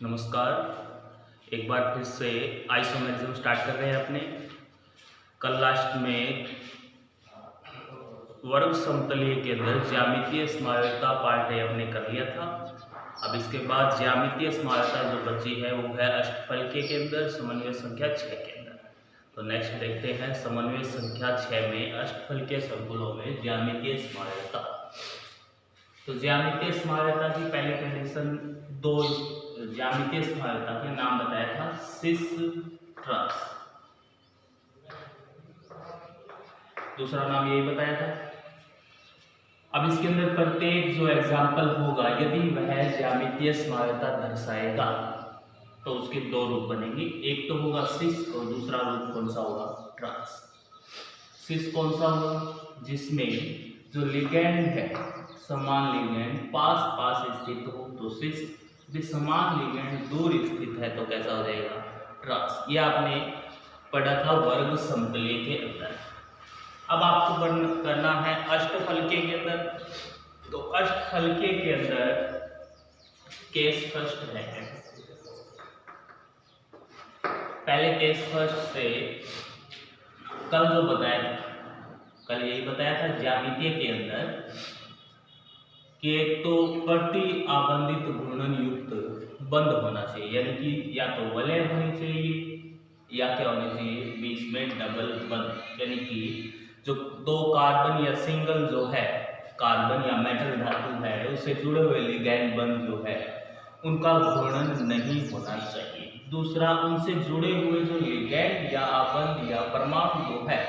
नमस्कार। एक बार फिर से आइसोमेरिज्म स्टार्ट कर रहे हैं अपने। कल लास्ट में वर्ग समतलीय के अंदर ज्यामितीय समायोजकता पार्ट है अपने कर लिया था। अब इसके बाद ज्यामितीय समायोजकता जो बची है वो है अष्टफलकीय के अंदर समन्वय संख्या 6 के अंदर। तो नेक्स्ट देखते हैं समन्वय संख्या 6 में अष्टफलकीय संकुलों में ज्यामितीय समायोजकता। तो ज्यामितीय समायोजकता की पहली कंडीशन दो ज्यामितीय समायोजकता के नाम बताया था सिस ट्रांस, दूसरा नाम यही बताया था। अब इसके अंदर प्रत्येक जो एग्जाम्पल होगा यदि वह ज्यामितीय समायोजकता दर्शाएगा तो उसके दो रूप बनेंगे, एक तो होगा सिस और दूसरा रूप कौन सा होगा, ट्रांस। सिस कौन सा होगा, जिसमें जो लिगेंड है समान लिगेंड पास पास स्थित हो तो सिस, यदि समान लिगेंड दूर स्थित है तो कैसा हो जाएगा, ट्रांस। ये आपने पढ़ा था वर्ग समतलीय के अंदर। अब आपको करना है अष्टफलकीय के अंदर। तो अष्टफलकीय के अंदर केस फर्स्ट है, पहले केस फर्स्ट से कल जो बताया था, कल यही बताया था ज्यामितीय के अंदर कि एक तो प्रति आबंधित घूर्णन युक्त बंद होना चाहिए, यानी कि या तो वलय होनी चाहिए या क्या होनी चाहिए, बीच में डबल बंद, यानी कि जो दो कार्बन या सिंगल जो है कार्बन या मेटल धातु है उससे जुड़े हुए लिगैंड बंद जो है उनका घूर्णन नहीं होना चाहिए। दूसरा, उनसे जुड़े हुए जो लिगैंड या आबंध या परमाणु जो है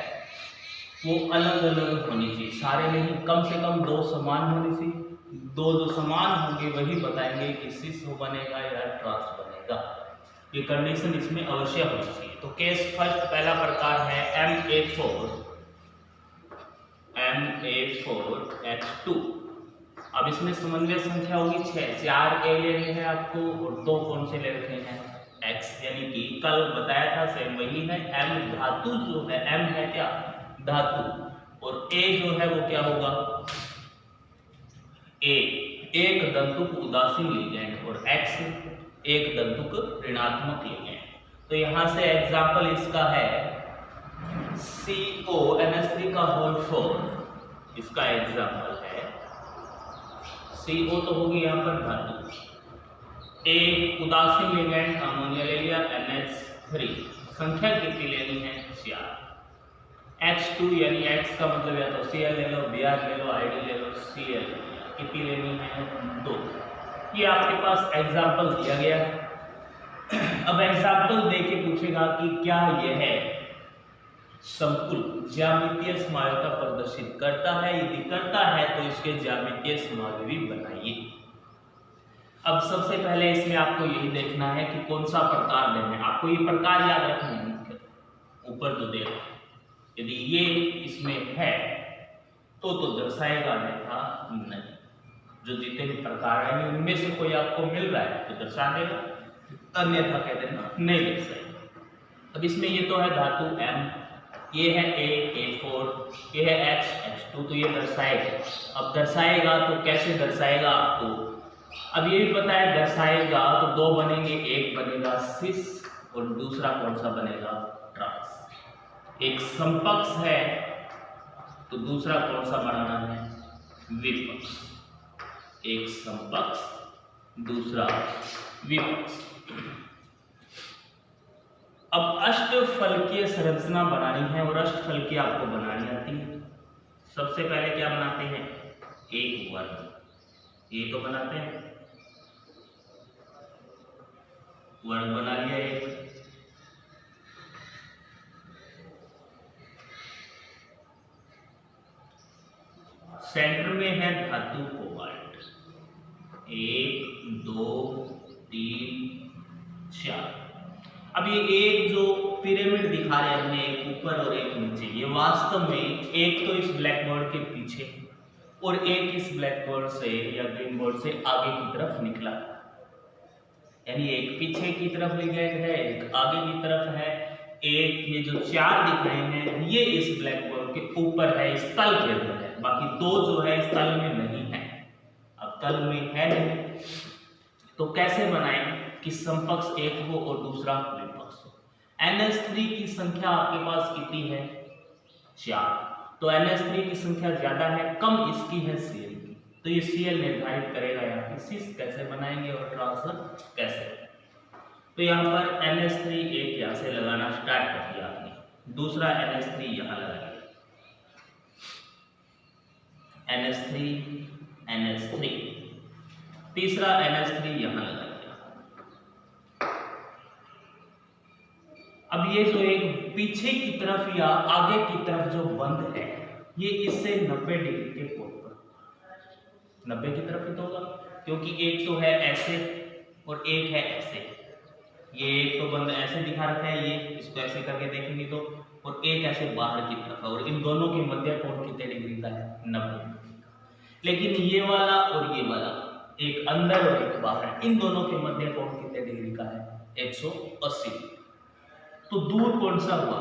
वो अलग अलग होनी चाहिए, सारे नहीं, कम से कम दो समान होनी चाहिए। दो जो समान होंगे वही बताएंगे कि सिस बनेगा या ट्रांस बनेगा। ये कंडीशन इसमें अवश्य होनी चाहिए। तो केस फर्स्ट पहला प्रकार है Ma4H2। अब इसमें समन्वय संख्या होगी 6, 4 ए लेने हैं आपको और दो कौन से ले रखे हैं, X, यानी कि कल बताया था सेम वही है। M धातु जो है, M है क्या, धातु, और A जो है वो क्या होगा, A एक दंतुक उदासीन लिगैंड और X एक दंतुक ऋणात्मक लिगैंड। तो यहां से एग्जाम्पल इसका है CONH3 का होल 4, इसका एग्जाम्पल है CO तो होगी यहाँ पर धातु, एक उदासीन लिगैंड अमोनिया ले लिया NH3, संख्या कितनी लेनी है, 4। H2 यानी X का मतलब या तो Cl ले लो, Br ले लो, Id ले लो, Cl कितनी लेनी है, 2। ये आपके पास एग्जाम्पल दिया गया है। अब एग्जाम्पल देके पूछेगा कि क्या यह संकुल ज्यामितीय समायोजकता प्रदर्शित करता है, यदि करता है तो इसके ज्यामितीय समायोजक बनाइए। अब सबसे पहले इसमें आपको यही देखना है कि कौन सा प्रकार देना है, आपको ये प्रकार याद रखना है, ऊपर जो दे रहा है यदि ये इसमें है तो दर्शाएगा, अन्यथा नहीं। जो जितने भी प्रकार हैं उनमें से कोई आपको मिल रहा है तो दर्शा देगा, अन्यथा कह देना नहीं दर्शाएगा। अब इसमें ये तो है धातु M, ये है A4, ये है H2, तो ये दर्शाएगा। अब दर्शाएगा तो कैसे दर्शाएगा आपको, अब ये भी पता है दर्शाएगा तो दो बनेंगे, एक बनेगा सिस और दूसरा कौन सा बनेगा, ट्रांस। एक समपक्ष है तो दूसरा कौन सा बनाना है, विपक्ष। एक समपक्ष दूसरा विपक्ष। अब अष्टफलकीय संरचना बनानी है और अष्टफलकीय आपको बनानी आती है। सबसे पहले क्या बनाते हैं, एक वर्ग, ये तो बनाते हैं, वर्ग बना लिया एक। सेंटर में है धातु कोबाल्ट, 1 2 3 4। अब ये एक जो पिरामिड दिखा रहे हैं हमने, एक ऊपर और एक नीचे, ये वास्तव में एक तो इस ब्लैक बोर्ड के पीछे और एक इस ब्लैक बोर्ड से या ग्रीन बोर्ड से आगे की तरफ निकला, यानी एक पीछे की तरफ लिगैंड है, एक आगे की तरफ है। एक ये जो 4 दिख रहे हैं ये इस ब्लैक बोर्ड के ऊपर है, इस तल के अंदर है, बाकी दो जो है इस तल में नहीं है। अब तल में है नहीं तो कैसे बनाएं, कि समपक्ष एक हो और दूसरा विपक्ष हो। NH3 की संख्या आपके पास कितनी है? 4। तो NH3 की संख्या ज्यादा है, कम इसकी है Cl की, तो ये Cl निर्धारित करेगा यहाँ पे सिस कैसे बनाएंगे और ट्रांसफर कैसे। तो यहाँ पर NH3 एक यहाँ से लगाना स्टार्ट कर दिया आपने, दूसरा NH3 यहाँ लगाइए, NH3, तीसरा NH3 यहाँ लगाइए। अब ये जो एक पीछे की तरफ या आगे की तरफ जो बंद है, ये इससे 90 डिग्री के कोण पर, 90 की तरफ ही तो होगा, क्योंकि एक तो है ऐसे और एक है ऐसे। ये एक तो बंद ऐसे दिखा रखा है, ये इसको ऐसे करके देखेंगे तो, और एक ऐसे बाहर की तरफ है, और इन दोनों के मध्य कोण कितने डिग्री का है? 90 डिग्री का। लेकिन ये वाला और ये वाला, एक अंदर और एक बाहर, इन दोनों के मध्य कोण कितने डिग्री का है? 180 डिग्री। तो दूर कौन सा हुआ?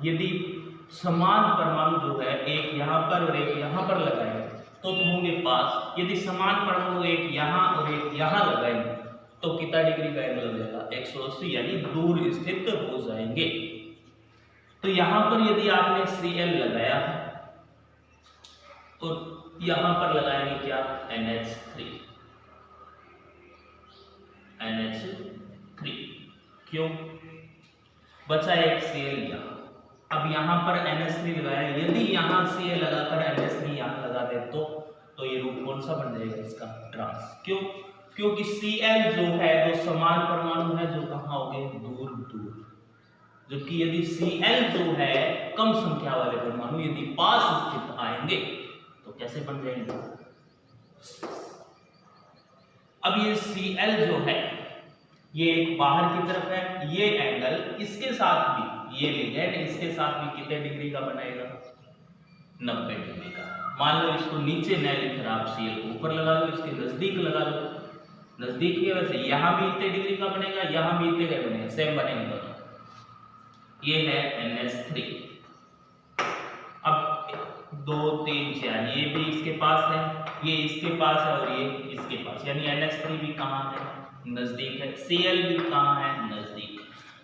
यदि समान परमाणु जो है एक यहाँ पर और एक यहाँ पर लगाएंगे तो होंगे पास। यदि समान परमाणु एक यहाँ और एक यहाँ लगाएंगे तो कितना डिग्री का एंगल हो जाएगा? 180, यानी दूर स्थित हो जाएंगे। तो यहाँ पर यदि आपने Cl लगाया है और यहाँ पर लगाएंगे क्या? NH3। क्यों? बचा एक Cl यहाँ। अब यहाँ पर NH3 लगाया, यदि यहाँ Cl लगाकर NH3 यहाँ लगा दे तो ये रूप कौन सा बन जाएगा इसका? ट्रांस। क्यों? क्योंकि Cl जो है वो समान परमाणु है जो कहाँ हो गए? दूर दूर। जबकि यदि Cl जो है कम संख्या वाले परमाणु यदि पास स्थित आएंगे तो कैसे बन जाएंगे? अब ये Cl जो है ये एक बाहर की तरफ है, ये एंगल इसके साथ भी, ये लिगेंड इसके साथ भी कितने डिग्री का बनाएगा? 90 डिग्री का। मान लो इसको नीचे न लिख रहा, आप Cl को ऊपर लगा लो, इसके नजदीक लगा लो, नजदीक की वजह से यहाँ भी इतने डिग्री का बनेगा, यहाँ भी इतने का बनेगा, सेम बनेंगे दोनों। ये है NH3। अब 2 3 4, ये भी इसके पास है, ये इसके पास है और ये इसके पास, यानी NH3 भी कहाँ है? नजदीक है। Cl भी कहाँ है? नजदीक।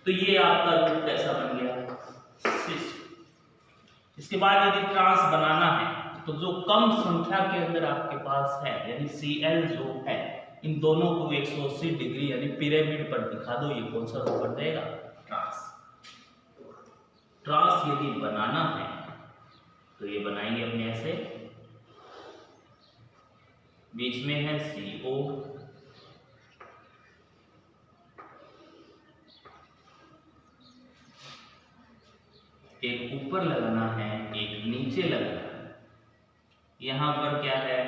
तो ये आपका रूप कैसा बन गया? सिस। इसके बाद यदि ट्रांस बनाना है तो जो कम संख्या के अंदर आपके पास है, यानी Cl जो है, इन दोनों को 180 डिग्री यानी पिरामिड पर दिखा दो, ये कौन सा रूप बन जाएगा? ट्रांस। ट्रांस यदि बनाना है तो ये बनाएंगे अपने ऐसे, बीच में है CO, एक ऊपर लगाना है, एक नीचे लगाना है। यहां पर क्या है?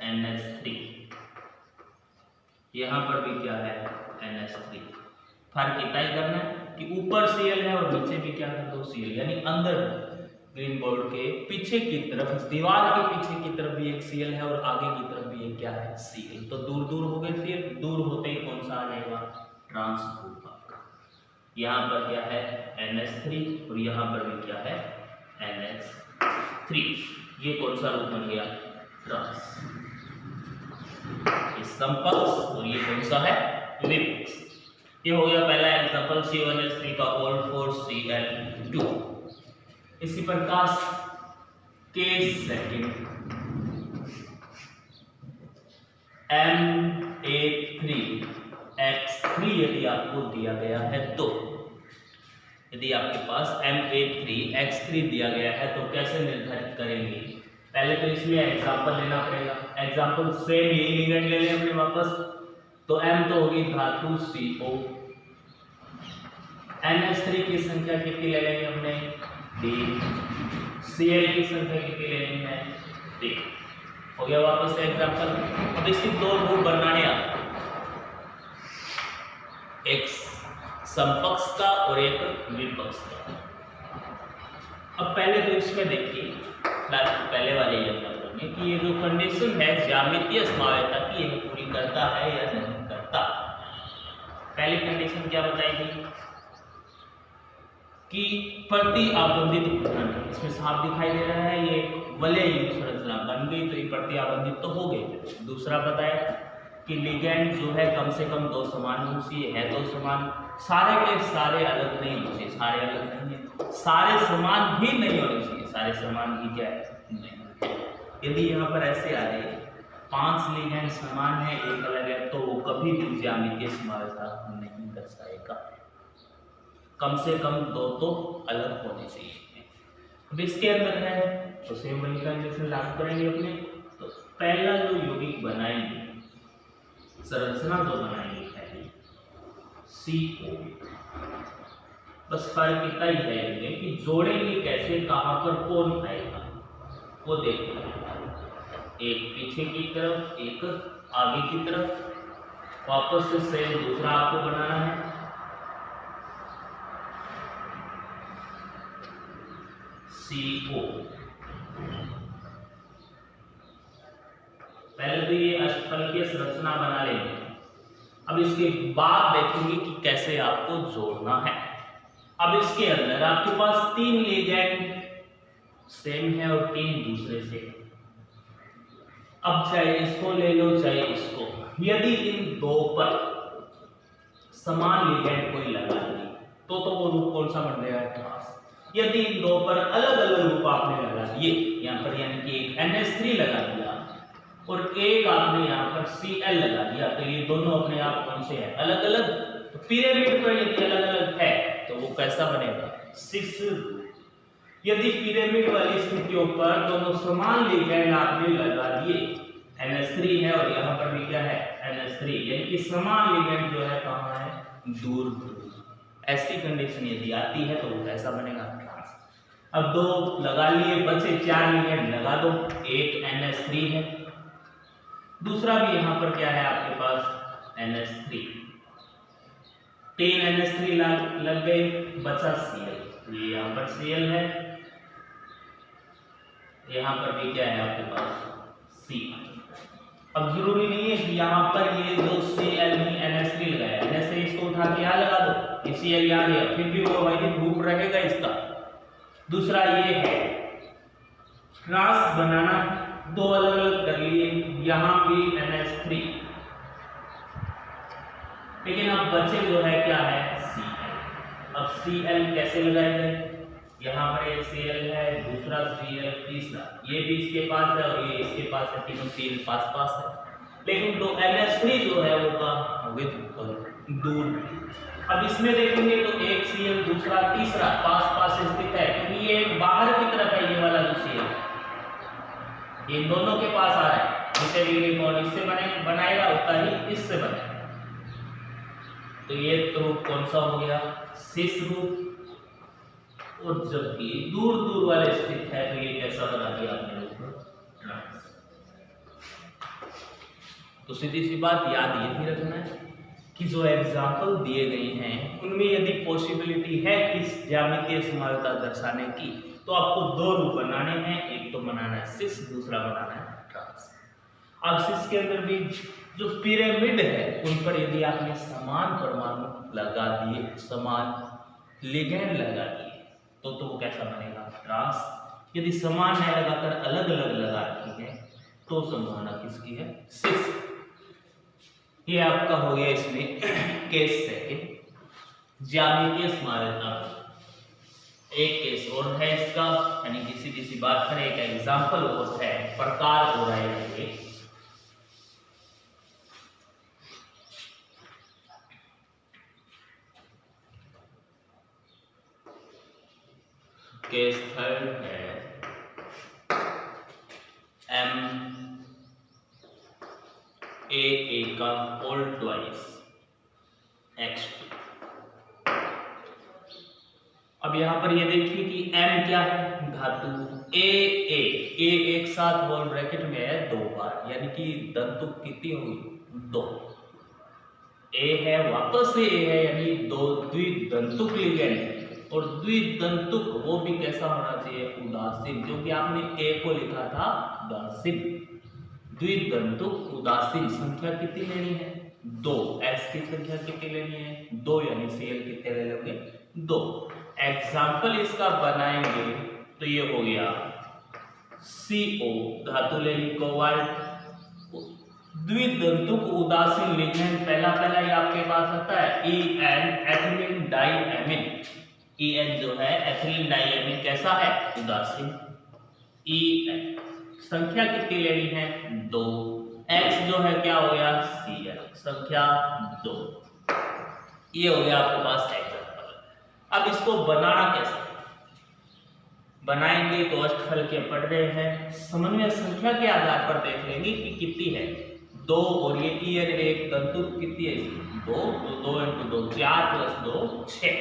NH3, यहां पर भी क्या है? NH3। फर्क इतना ही करना है कि ऊपर Cl है और नीचे भी क्या कर दो? Cl, यानी अंदर ग्रीन बोर्ड के पीछे की तरफ, दीवार के पीछे की तरफ भी एक Cl है और आगे की तरफ भी एक क्या है? Cl। तो दूर दूर हो गए Cl, दूर होते ही कौन सा आ जाएगा? ट्रांस ग्रुप आपका। यहाँ पर क्या है? NH3 और यहाँ पर भी क्या है? NH3। ये कौन सा रूप बन गया? ट्रांस। ये समपक्ष और ये कौन सा है? विपक्ष। ये हो गया पहला एग्जांपल, CO3 का होल फोर्स Cl2। इसी प्रकार केस सेकंड, Ma3X3 यदि आपको दिया गया है तो, यदि आपके पास Ma3X3 दिया गया है तो कैसे निर्धारित करेंगे? पहले तो इसमें एग्जांपल लेना पड़ेगा। एग्जांपल सेम यही लिगेंड ले लें अपने वापस, तो M तो होगी धातु CO, NH3 की संख्या कितनी ले लेंगे हमने? 3, Cl की संख्या कितनी लेनी है? 3। हो गया वापस से एग्जांपल। अब इसकी दो रूप बनाने आप, एक समपक्ष का और एक विपक्ष का। अब पहले तो इसमें देखिए, पहले वाले एग्जांपल में कि ये जो कंडीशन है ज्यामितीय समवायता की, यह पूरी करता है या नहीं करता। पहली कंडीशन क्या बताई गई कि प्रति आबंधित घूर्णन है। इसमें साफ दिखाई दे रहा है ये वलय संरचना बन गई तो ये प्रति आबंधित तो हो गई। दूसरा बताया कि लिगेंड जो है कम से कम दो समान होना चाहिए, है दो समान, सारे के सारे अलग नहीं होने चाहिए, सारे अलग नहीं है, सारे समान भी नहीं होने चाहिए, सारे समान भी क्या है नहीं है। यदि यहाँ पर ऐसे आ जाए 5 लिगेंड समान है एक अलग है तो वो कभी भी ज्यामितीय समानता नहीं दर्शाएगा, कम से कम दो तो अलग होने चाहिए। अब इसके अंदर है तो सेम वही कंडीशन लागू करेंगे अपने। तो पहला जो यौगिक बनाएंगे, संरचना जो बनाएंगे पहली CO, बस फर्क इतना ही है कि जोड़ेंगे कैसे, कहां पर कौन आएगा वो देखना, एक पीछे की तरफ एक आगे की तरफ, वापस से सेम दूसरा आपको बनाना है। CO पहले तो ये अष्टफलकीय संरचना बना लेंगे, अब इसके बाद देखेंगे कि कैसे आपको जोड़ना है। अब इसके अंदर आपके पास 3 लिगेंड सेम है और 3 दूसरे से, अब चाहे इसको ले लो चाहे इसको, यदि इन दो पर समान लिगेंड कोई लगा दी तो वो रूप कौन सा बन गया ट्रांस। यदि इन दो पर अलग अलग रूप आपने लगा दिए, यहाँ पर यानी कि एक NH3 लगा दिया और एक आपने यहाँ पर Cl लगा दिया, तो ये दोनों अपने आप कौन से हैं अलग अलग। तो पिरामिड पर यदि अलग अलग है तो वो कैसा बनेगा 6। यदि पिरामिड वाली स्थितियों पर दोनों समान लिगेंड आपने लगा दिए, NH3 है और यहाँ पर भी क्या है NH3, यानी कि समान लिगेंड जो है कहाँ है दूर दूर, ऐसी कंडीशन यदि आती है तो वो कैसा बनेगा ट्रांस। अब दो लगा लिए, बचे 4 लिगेंड लगा दो, एक NH3 है, दूसरा भी यहाँ पर क्या है आपके पास NH3, 3 NH3 लग गए, बचा Cl, ये यहाँ पर Cl है, यहाँ पर भी क्या है आपके पास C। अब जरूरी नहीं है कि यहाँ पर ये जो Cl में NH3 लगाया, जैसे इसको उठा के यहाँ लगा दो, ये Cl यहाँ गया, फिर भी वो वही ग्रुप रहेगा इसका। दूसरा ये है ट्रांस बनाना, दो अलग अलग कर लिए, यहाँ भी NH3, लेकिन अब बचे जो है क्या है Cl। अब Cl कैसे लगाएंगे, यहाँ पर एक Cl है, दूसरा Cl, तीसरा ये भी इसके पास है और ये इसके पास है, तीनों Cl पास पास है, लेकिन दो NH3 जो है वो कहाँ होंगे दूर। अब इसमें देखेंगे तो एक Cl दूसरा तीसरा पास पास स्थित है, क्योंकि ये बाहर की तरफ है, ये वाला जो Cl ये दोनों के पास आ रहा है, जितने डिग्री कौन इससे बनाएगा उतना ही इससे बनेगा। तो ये रूप कौन सा हो गया 6 रूप, और जबकि दूर दूर वाले स्थित है तो ये कैसा बना दिया आपने रूप ट्रांस। तो सीधी सी बात याद यही रखना है कि जो एग्जाम्पल दिए गए हैं उनमें यदि पॉसिबिलिटी है इस ज्यामितीय समानता दर्शाने की तो आपको 2 रूप बनाने हैं, एक तो बनाना है 6, दूसरा बनाना है ट्रांस। अब 6 के अंदर भी जो पिरामिड है उन पर यदि आपने समान परमाणु लगा दिए, समान लिगेंड लगा दिए तो वो कैसा बनेगा ट्रांस। यदि समान है लगाकर अलग अलग लगा रखी है तो संभावना किसकी है 6। ये आपका हो गया इसमें केस सेकंड ज्यामितीय समानता। एक केस और है इसका, यानी कि सीधी सी बात करें एक एग्जांपल और है, प्रकार हो रहा है ये। केस थर्ड है MAA का होल ट्वाइस X2। अब यहां पर ये देखिए कि M क्या है धातु, AA एक साथ होल ब्रैकेट में है 2 बार, यानी कि दंतु कितनी होगी 2, A है वापस से A है, यानी 2 द्विदंतुक लिगेंड है, और द्विदंतुक वो भी कैसा होना चाहिए उदासीन, क्योंकि आपने A को लिखा था उदासीन। द्विदंतुक उदासीन संख्या कितनी लेनी है 2, S की संख्या कितनी लेनी है 2, यानी Cl कितने ले लोगे 2। एग्जाम्पल इसका बनाएंगे तो ये हो गया CO धातु ले ली कोबाल्ट, द्विदंतुक उदासीन लिगेंड पहला ये आपके पास आता है EN एथिलीन डाइएमिन। EN जो है एथिलीन डाइएमिन कैसा है? उदासीन। EN संख्या कितनी लेनी है? 2। X जो है क्या हो गया? Cl संख्या 2। ये हो गया आपके पास एग्जांपल। अब इसको बनाना कैसे बनाएंगे? तो अष्टफल के पढ़ रहे हैं, समन्वय संख्या के आधार पर देख लेंगे कि कितनी है। 2 और ये EN एक दंतुक कितनी है? 2 तो 2 × 2 4 + 2 6।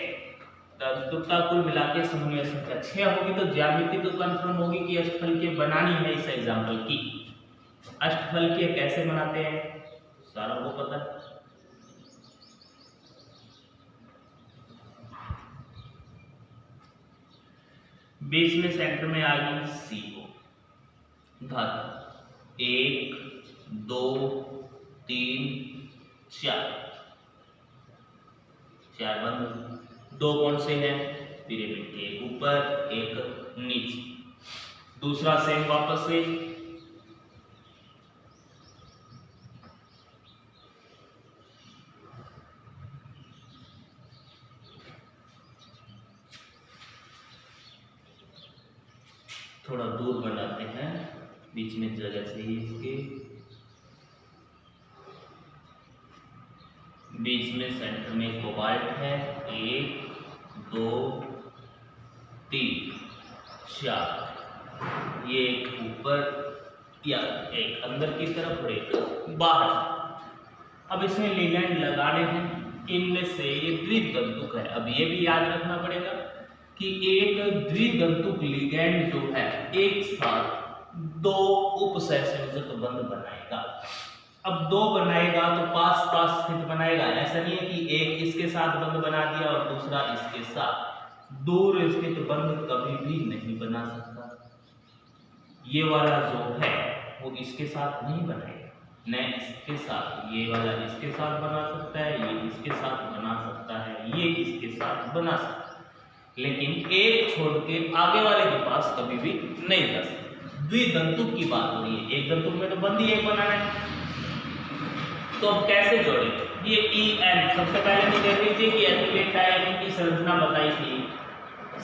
दंतुक का कुल मिला के समन्वय संख्या 6 होगी। तो ज्यामिति तो कंफर्म होगी कि अष्टफल के बनानी है। इस एग्जाम्पल की अष्टफल के कैसे बनाते हैं सारा को पता है। बीच में सेंटर में आ गई CO धातु 1 2 3 4 बंद। 2 कौन से हैं? पिरामिड के ऊपर एक नीचे। दूसरा सेम वापस से थोड़ा दूर बनाते हैं बीच में जगह से ही। इसके बीच में सेंटर में कोबाल्ट है 1 2 3 4। ये एक ऊपर या एक अंदर की तरफ और एक बाहर। अब इसमें लिगेंड लगाने हैं। इनमें से ये द्विदंतुक है। अब ये भी याद रखना पड़ेगा कि एक द्विदंतुक लिगेंड जो है एक साथ 2 उपसहसंयोजक बंध बनाएगा। अब 2 बनाएगा तो पास पास स्थित बनाएगा। ऐसा नहीं है कि एक इसके साथ बंध बना दिया और दूसरा इसके साथ। दूर स्थित बंध कभी भी नहीं बना सकता। ये वाला जो है वो इसके साथ नहीं बनेगा, न इसके साथ। ये वाला इसके साथ बना सकता है, ये इसके साथ बना सकता है, ये इसके साथ बना सकता है, लेकिन एक छोड़ के आगे वाले के पास कभी भी नहीं जा सकता। द्विदंतुक की बात हो रही है। एक दंतुक में तो बंद ही एक बनाना है। तो अब कैसे जोड़ेंगे? ये EN सबसे पहले तो देख लीजिए कि एथिलीन डाइएमिन की संरचना बताई थी।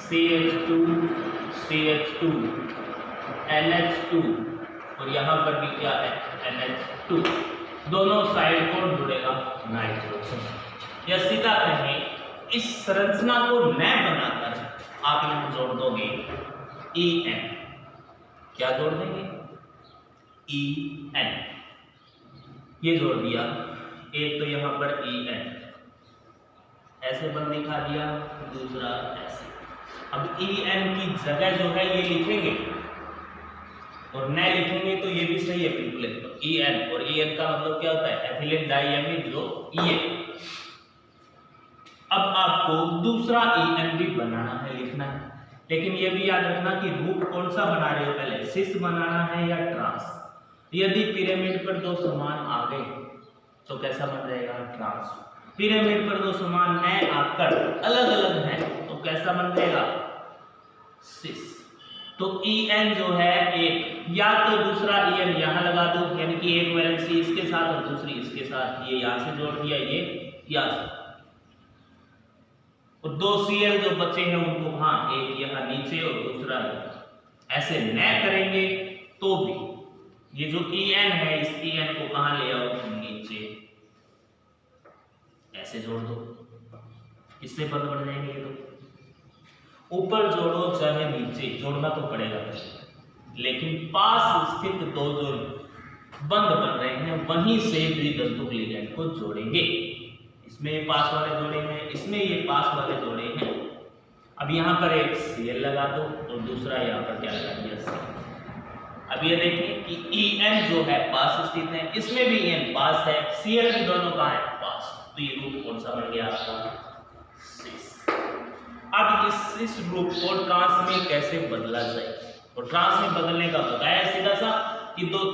CH2 CH2 NH2 और यहाँ पर भी क्या है? NH2। दोनों साइड को जुड़ेगा नाइट्रोजन। या सीधा कहें इस संरचना को न बनाकर आप यहाँ जोड़ दोगे EN। क्या जोड़ देंगे? EN। ये जोड़ दिया। एक तो यहाँ पर EN ऐसे बंद दिखा दिया, दूसरा ऐसे। अब EN की जगह जो है ये लिखेंगे और न लिखेंगे तो ये भी सही है बिल्कुल। तो EN और EN का मतलब क्या होता है? एथिलीन डाइएमिन जो EN। अब आपको दूसरा EN भी बनाना है, लिखना है। लेकिन ये भी याद रखना कि रूप कौन सा बना रहे हो पहले, सिस बनाना है या ट्रांस। यदि पिरामिड पर 2 समान आ गए तो कैसा बन जाएगा? ट्रांस। पिरामिड पर 2 समान न आकर अलग अलग हैं तो कैसा बन जाएगा? सिस। तो EN जो है एक, या तो दूसरा EN यहाँ लगा दो, यानी कि एक वैलेंसी इसके साथ और दूसरी इसके साथ। ये यहाँ से जोड़ दिया, ये यहाँ से। और 2 Cl जो बचे हैं उनको हाँ एक यहाँ नीचे और दूसरा ऐसे न करेंगे तो भी ये जो EN है इस EN को कहाँ ले आओ? नीचे। ऐसे जोड़ दो, इससे बंद बढ़ जाएंगे। ये तो ऊपर जोड़ो चाहे नीचे, जोड़ना तो पड़ेगा। लेकिन पास स्थित 2 जो बंद बन रहे हैं वहीं से द्विदंतुक लिगेंड को जोड़ेंगे। इसमें ये पास वाले जोड़े हैं, इसमें ये पास वाले जोड़े हैं। अब यहाँ पर एक Cl लगा दो और दूसरा यहाँ पर क्या लगा दिया? C। अब ये देखिए कि EN जो है पास स्थित है, इसमें भी EN पास है, Cl भी दोनों कहाँ है? पास। तो ये रूप कौन सा बन गया आपका? सिस। अब इस रूप को ट्रांस में कैसे बदला जाए? और ट्रांस में बदलने का बताया सीधा सा कि 2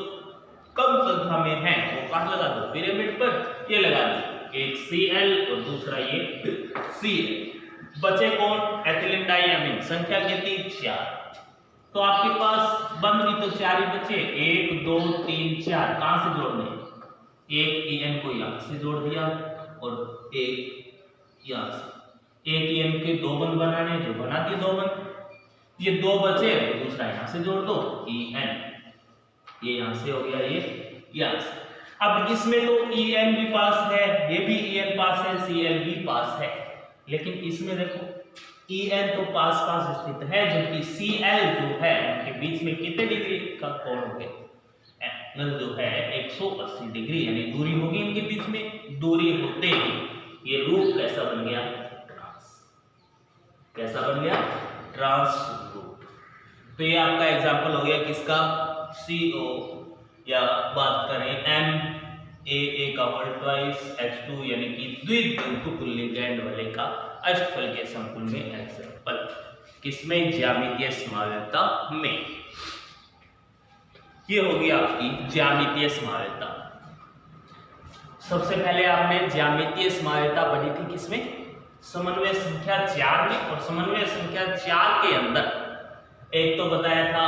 कम संख्या में है वो कहाँ लगा दो? पिरामिड पर। ये लगा दो, एक Cl और दूसरा ये Cl। बचे कौन? Ethylene diamine. संख्या कितनी? 4। तो आपके पास बंद भी तो 4 ही बचे। 1 2 3 4 कहां से जोड़ने? एक EN को यहाँ से जोड़ दिया और एक यहाँ से। एक EN के दो बंद बनाने, जो बना दिए दो बंद, ये दो बचे तो दूसरा यहाँ से जोड़ दो EN, ये यहाँ से हो गया, ये यहाँ से। अब इसमें तो EN भी पास है, ये भी EN पास है, CL भी पास है, लेकिन इसमें देखो EN तो पास पास स्थित है, जबकि CL जो है उनके बीच में कितने डिग्री का कोण हो गया, एंगल जो है 180 डिग्री, यानी दूरी होगी इनके बीच में। दूरी होते ही ये रूप कैसा बन गया, ट्रांस। कैसा बन गया, ट्रांस रूप। तो ये आपका एग्जांपल हो गया किसका, CO, या बात करें MAA का होल ट्वाइस H2 यानी कि द्वितंतुक लिगैंड वाले का अष्टफल के संकुल में एग्जांपल। किसमें, ज्यामितीय समावेयता में। ये होगी आपकी ज्यामितीय समावेयता। सबसे पहले आपने ज्यामितीय समावेयता पढ़ी थी किसमें, समन्वय संख्या 4 में। और समन्वय संख्या 4 के अंदर एक तो बताया था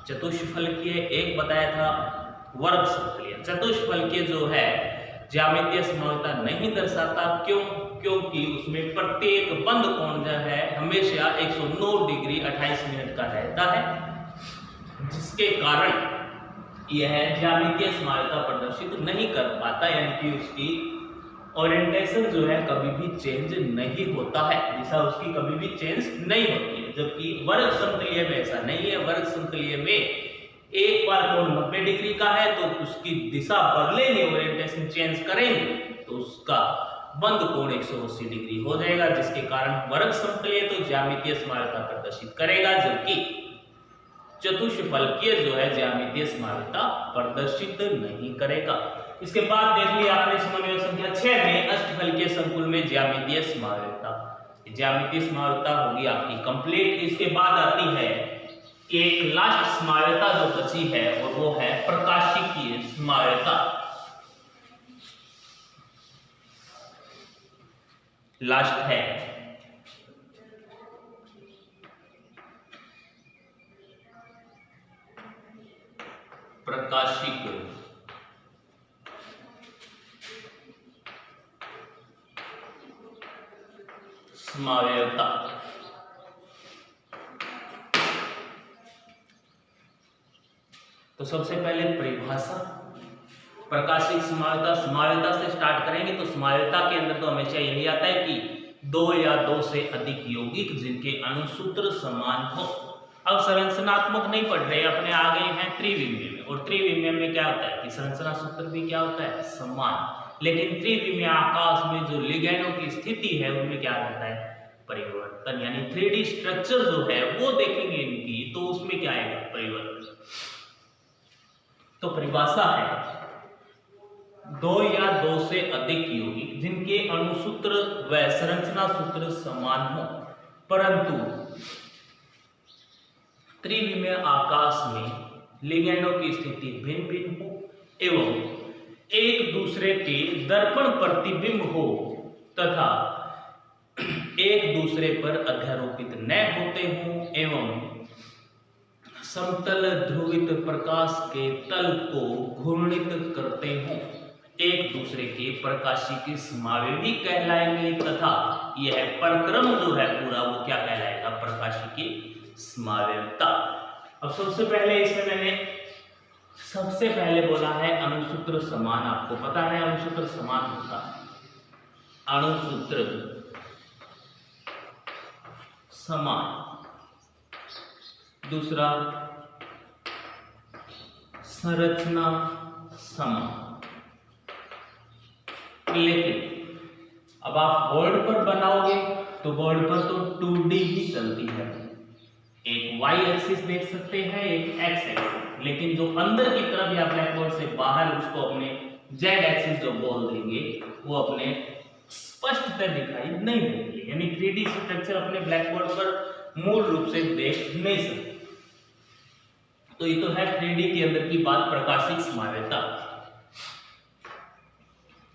चतुष्फलकीय, एक बताया था वर्ग समतलीय। चतुष्फलकीय जो है ज्यामितीय समावेयता नहीं दर्शाता, क्यों, क्योंकि उसमें प्रत्येक बंद कोण जो है हमेशा 109 डिग्री 28 मिनट का रहता है, जिसके कारण यह ज्यामितीय समावेयता प्रदर्शित नहीं कर पाता, यानी कि उसकी ओरिएंटेशन जो है कभी भी चेंज नहीं होता है, दिशा उसकी कभी भी चेंज नहीं होती है। जबकि वर्ग समतलीय में ऐसा नहीं है। वर्ग समतलीय में एक बार कोण 90 डिग्री का है तो उसकी दिशा बदलेंगे, ओरिएंटेशन चेंज करेंगे तो उसका बंद कोण 180 डिग्री हो जाएगा, जिसके कारण वर्ग समतलीय तो ज्यामितीय समावेयता प्रदर्शित करेगा, जबकि चतुष्फलकीय जो है ज्यामितीय समावेयता प्रदर्शित नहीं करेगा। इसके बाद देख लिया आपने समन्वय संख्या 6 में अष्टफलकीय संकुल में ज्यामितीय समावेयता। ज्यामितीय समावेयता होगी आपकी कंप्लीट। इसके बाद आती है एक लास्ट समावेयता जो बची है, और वो है प्रकाशिकीय समावेयता। लास्ट है प्रकाशिक समावेयता। तो सबसे पहले परिभाषा, प्रकाशिक समावेयता। समावेयता से स्टार्ट करेंगे तो समावेयता के अंदर तो हमेशा यही आता है कि दो या दो से अधिक यौगिक जिनके अणुसूत्र समान हो। अब संरचनात्मक नहीं पढ़ रहे, अपने आ गए हैं त्रिविमीय में, और त्रिविमीय में क्या होता है कि संरचना सूत्र भी क्या होता है, समान। लेकिन त्रिविमीय आकाश में जो लिगैंडों की स्थिति है उनमें क्या रहता है, परिवर्तन, यानी 3D स्ट्रक्चर जो है वो देखेंगे इनकी, तो उसमें क्या आएगा, परिवर्तन। तो परिभाषा है दो या दो से अधिक यौगिक जिनके अणुसूत्र व संरचना सूत्र समान हो, परंतु त्रिविमीय आकाश में लिगैंडों की स्थिति भिन्न भिन्न हो एवं एक दूसरे के दर्पण प्रतिबिंब हो तथा एक दूसरे पर अध्यारोपित न होते हों एवं समतल ध्रुवित प्रकाश के तल को घूर्णित करते हों, एक दूसरे के प्रकाशिकी समावेवी कहलाएंगे तथा यह प्रक्रम जो है पूरा वो क्या कहलाएगा, प्रकाशिकी समावेयता। अब सबसे पहले इसमें मैंने सबसे पहले बोला है अणुसूत्र समान। आपको पता है अणुसूत्र समान होता है, अणुसूत्र समान। दूसरा संरचना समान। लेकिन अब आप बोर्ड पर बनाओगे तो बोर्ड पर तो 2D ही चलती है, एक y एक्सिस देख सकते हैं, एक x एक्सिस, लेकिन जो अंदर की तरफ या ब्लैक बोर्ड से बाहर उसको अपने z एक्सिस जो बोल देंगे वो अपने स्पष्टता दिखाई नहीं देंगे, यानी 3D स्ट्रक्चर अपने ब्लैक बोर्ड पर मूल रूप से देख नहीं सकते। तो ये तो है 3D के अंदर की बात, प्रकाशिक समावेयता।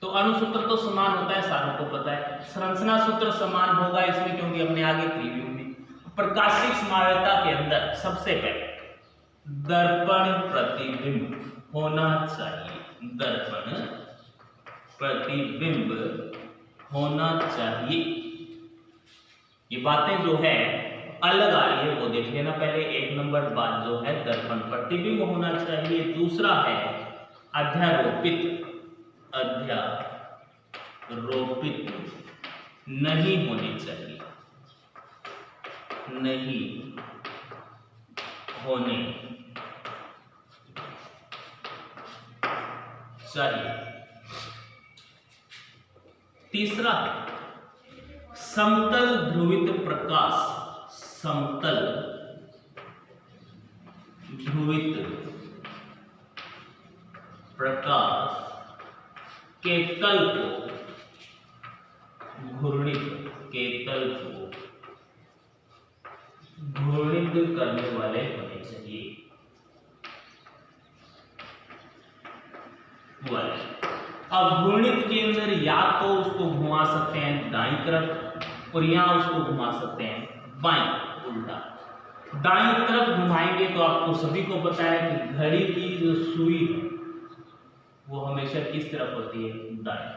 तो अणुसूत्र तो समान होता है, सारों को पता है। संरचना सूत्र समान होगा इसमें क्योंकि हमने आगे प्रीव्यू में। प्रकाशिक समावेयता के अंदर सबसे पहले दर्पण प्रतिबिंब होना चाहिए, दर्पण प्रतिबिंब होना चाहिए। ये बातें जो है अलग आ रही है वो देख लेना पहले। एक नंबर बात जो है दर्पण प्रतिबिंब होना चाहिए, दूसरा है अध्यारोपित नहीं होने चाहिए, नहीं होने चाहिए। तीसरा समतल ध्रुवित प्रकाश, समतल ध्रुवित प्रकाश के तल को घूर्णित करने वाले होने चाहिए। अब घूर्णित के अंदर या तो उसको घुमा सकते हैं दाईं तरफ और यहां उसको घुमा सकते हैं बाईं, उल्टा। दाईं तरफ घुमाएंगे तो आपको सभी को पता है कि घड़ी की जो सुई है वो हमेशा किस तरफ होती है, दाईं।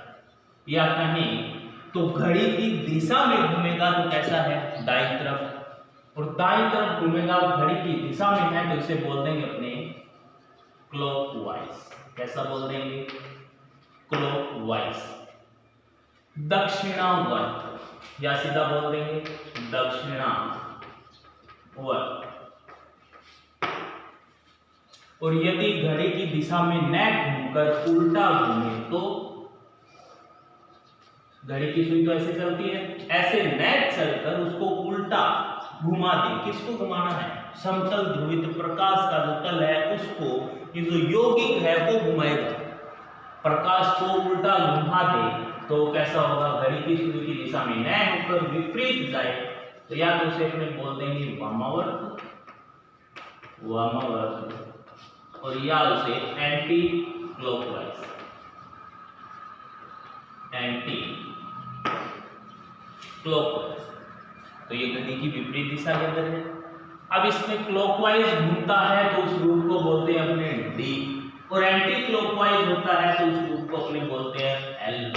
या कहें तो घड़ी की दिशा में घूमेगा तो कैसा है, दाईं तरफ। और दाईं तरफ घूमेगा घड़ी की दिशा में है तो इसे बोल देंगे अपने क्लॉकवाइज। कैसा बोल देंगे, क्लॉकवाइज। दक्षिणावर्त या सीधा बोल देंगे दक्षिणावर्त। और यदि घड़ी की दिशा में न घूमकर उल्टा घूमे तो घड़ी की सुई तो ऐसे चलती है, ऐसे न चलकर उसको उल्टा घुमा दे। किसको घुमाना है, समतल ध्रुवित प्रकाश का जो तल है उसको ये जो यौगिक है वो घुमाएगा। प्रकाश को उल्टा घुमा दे तो कैसा होगा, घड़ी की सुई की दिशा में न होकर विपरीत जाए तो या तो उसे अपने बोल देंगे वामावर्त, और या उसे एंटी क्लॉकवाइज, एंटी क्लॉकवाइज। तो ये घड़ी की विपरीत दिशा के अंदर है। अब इसमें क्लॉकवाइज घूमता है तो उस रूट को बोलते हैं अपने डी, और एंटी क्लॉकवाइज होता है तो उस रूट को अपने बोलते हैं एल।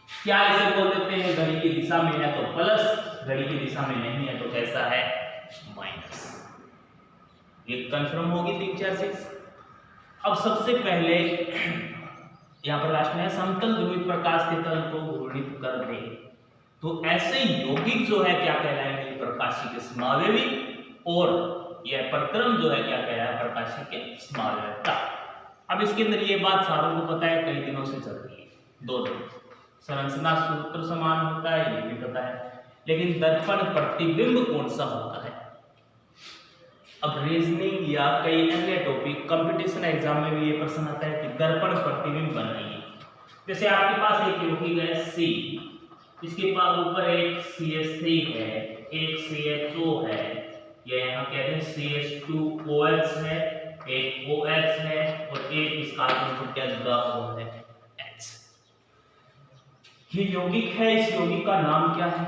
क्या इसे बोल देते हैं, घड़ी की दिशा में है तो प्लस, घड़ी की दिशा में नहीं है तो कैसा है, माइनस। ये कंफर्म होगी 3, 4, 6। अब सबसे पहले यहां पर लास्ट में समतल ध्रुवित प्रकाश के तल को घूर्णित कर दे तो ऐसे यौगिक जो है क्या कहलाएंगे, प्रकाशी के समावेवी। और यह प्रक्रम जो है क्या कह रहा है, प्रकाशी के समावेवता। अब इसके अंदर ये बात सारों को पता है, कई दिनों से चल रही है, 2 दिन। संरचना सूत्र समान होता है ये भी पता है, लेकिन दर्पण प्रतिबिंब कौन सा होता है। अब रीजनिंग या कई अन्य टॉपिक कंपटीशन एग्जाम में भी ये प्रश्न आता है कि दर्पण प्रतिबिंब बनाइए। जैसे आपके पास एक यौगिक है C, इसके पास ऊपर एक CH3 है, एक CHO है, या यहाँ कहते हैं CH2OH है, एक OH है और एक इसका क्या जुड़ा हुआ है H। ये यौगिक है, इस यौगिक का नाम क्या है।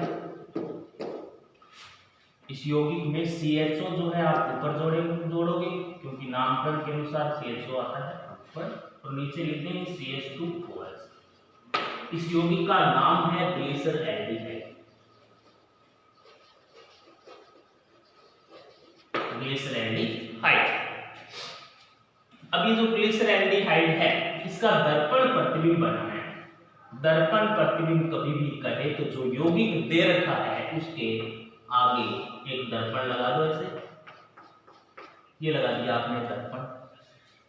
इस यौगिक में CHO जो है आप ऊपर जोड़ोगे क्योंकि नामकरण के अनुसार CHO आता है ऊपर, और नीचे लिख देंगे CH2OH। इस यौगिक का नाम है ग्लिसर एल्डिहाइड। ग्लिसर एल्डिहाइड। अब ये जो ग्लिसर एल्डिहाइड है इसका दर्पण प्रतिबिंब बनाना है। दर्पण प्रतिबिंब कभी भी कहे तो जो यौगिक दे रखा है उसके आगे एक दर्पण लगा दो, ऐसे ये लगा दिया आपने दर्पण।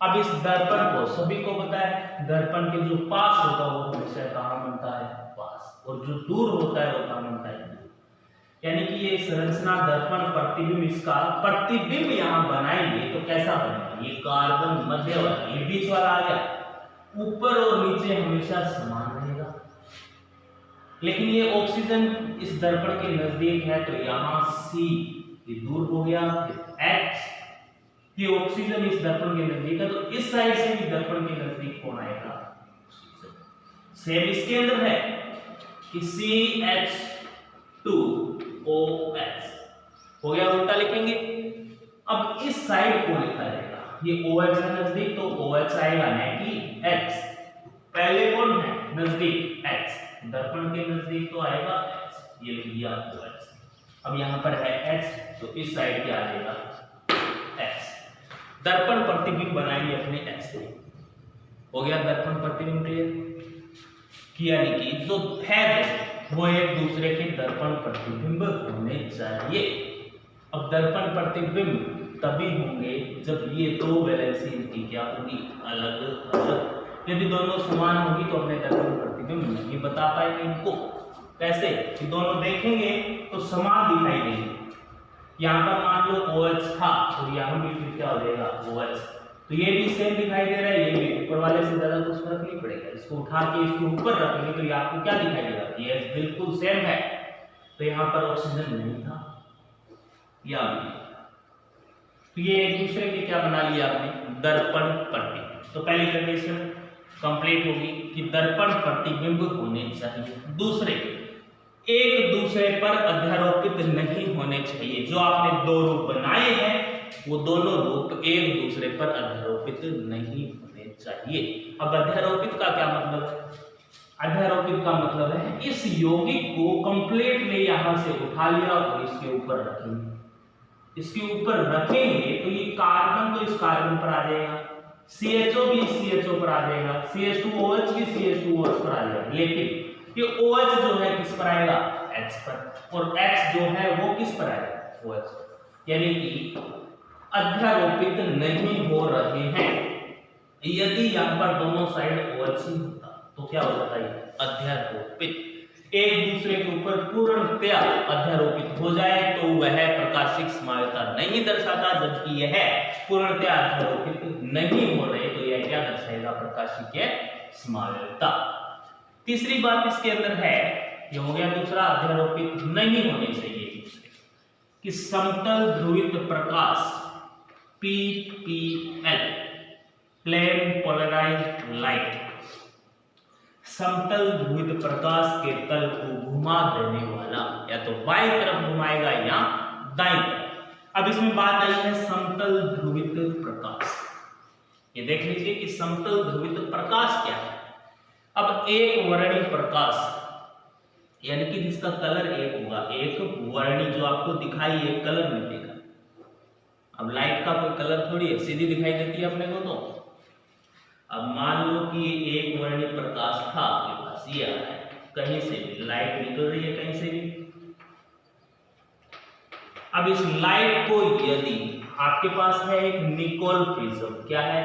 अब इस दर्पण को सभी को पता है, दर्पण के जो पास होगा वो हमेशा कहाँ बनता है, पास, और जो दूर होता है वो कहाँ बनता है, दूर। यानी कि ये संरचना दर्पण प्रतिबिंब, इसका प्रतिबिंब यहाँ बनाएंगे तो कैसा बनेगा, ये कार्बन मध्य वाला, ये बीच वाला आ गया, ऊपर और नीचे हमेशा समान रहेगा। लेकिन ये ऑक्सीजन इस दर्पण के नजदीक है तो यहाँ C ये दूर हो गया, H ये ऑक्सीजन इस दर्पण के नजदीक है तो इस साइड से भी दर्पण के नजदीक कौन आएगा, सेम इसके अंदर है कि CH2OH हो गया, उल्टा लिखेंगे। अब इस साइड को लिखा जाएगा, ये OH है नजदीक तो OH आएगा, नहीं कि H। पहले कौन है नजदीक x, दर्पण के नजदीक तो आएगा x, ये लिख दिया आपको x। अब यहाँ पर है x, तो इस साइड क्या आ जाएगा x। दर्पण प्रतिबिंब बनाएंगे अपने x से। हो गया दर्पण प्रतिबिंब क्लियर किया नहीं कि जो है वो एक दूसरे के दर्पण प्रतिबिंब होने चाहिए। अब दर्पण प्रतिबिंब तभी होंगे जब ये दो वैलेंसी इनकी क्या होगी अलग अलग। यदि दोनों समान होगी तो अपने दर्पण प्रतिबिंब नहीं बता पाएंगे इनको। कैसे कि दोनों देखेंगे तो समान दिखाई देंगे। यहाँ पर मान लो OH था और यहाँ भी फिर क्या हो जाएगा OH, तो ये भी सेम दिखाई दे रहा है, ये भी ऊपर वाले से ज्यादा कुछ फर्क नहीं पड़ेगा। इसको उठा के इसके ऊपर रखेंगे तो ये आपको क्या दिखाई देगा, ये बिल्कुल सेम है। तो यहाँ पर ऑक्सीजन नहीं था, या तो ये एक दूसरे के क्या बना लिया आपने दर्पण प्रतिबिंब। तो पहली कंडीशन कंप्लीट होगी कि दर्पण प्रतिबिंब होने चाहिए। दूसरे, एक दूसरे पर अध्यारोपित नहीं होने चाहिए। जो आपने दो रूप बनाए हैं वो दोनों रूप एक दूसरे पर अध्यारोपित नहीं होने चाहिए। अब अध्यारोपित का क्या मतलब है? अध्यारोपित का मतलब है इस यौगिक को कंप्लीटली यहां से उठा लिया और इसके ऊपर रखेंगे। इसके ऊपर रखेंगे तो ये कार्बन तो इस कार्बन पर आ जाएगा, CHO भी CHO पर आ जाएगा, CH2OH भी CH2OH पर आ जाएगा। लेकिन ये OH जो है किस पर आएगा H पर, और H जो है वो किस पर आएगा OH। यानी कि अध्यारोपित नहीं हो रहे हैं। यदि यहाँ पर दोनों साइड OH ही होता तो क्या हो जाता है अध्यारोपित। एक दूसरे के ऊपर पूर्णतया अध्यारोपित हो जाए तो वह प्रकाशिक समाव्यता नहीं दर्शाता, जबकि यह पूर्णतया अध्यारोपित नहीं हो रहे तो यह क्या दर्शाएगा प्रकाशिक समाव्यता। तीसरी बात इसके अंदर है, ये हो गया दूसरा अध्यारोपित नहीं होने चाहिए दूसरे कि समतल ध्रुवित प्रकाश PPL प्लेन पोलराइज्ड लाइट समतल ध्रुवित प्रकाश के तल को घुमा देने वाला, या तो बाईं तरफ घुमाएगा या दाईं तरफ। अब इसमें बात आई है समतल ध्रुवित प्रकाश। ये देख लीजिए कि समतल ध्रुवित प्रकाश क्या है। अब एक वर्णी प्रकाश यानी कि जिसका कलर एक होगा, एक वर्णी जो आपको दिखाई एक कलर मिलेगा। अब लाइट का कोई कलर थोड़ी है, सीधी दिखाई देती है अपने को। तो अब मान लो कि एक वर्णी प्रकाश था आपके पास, ये आ रहा है कहीं से भी लाइट निकल रही है कहीं से भी। अब इस लाइट को यदि आपके पास है एक निकोल प्रिज्म, क्या है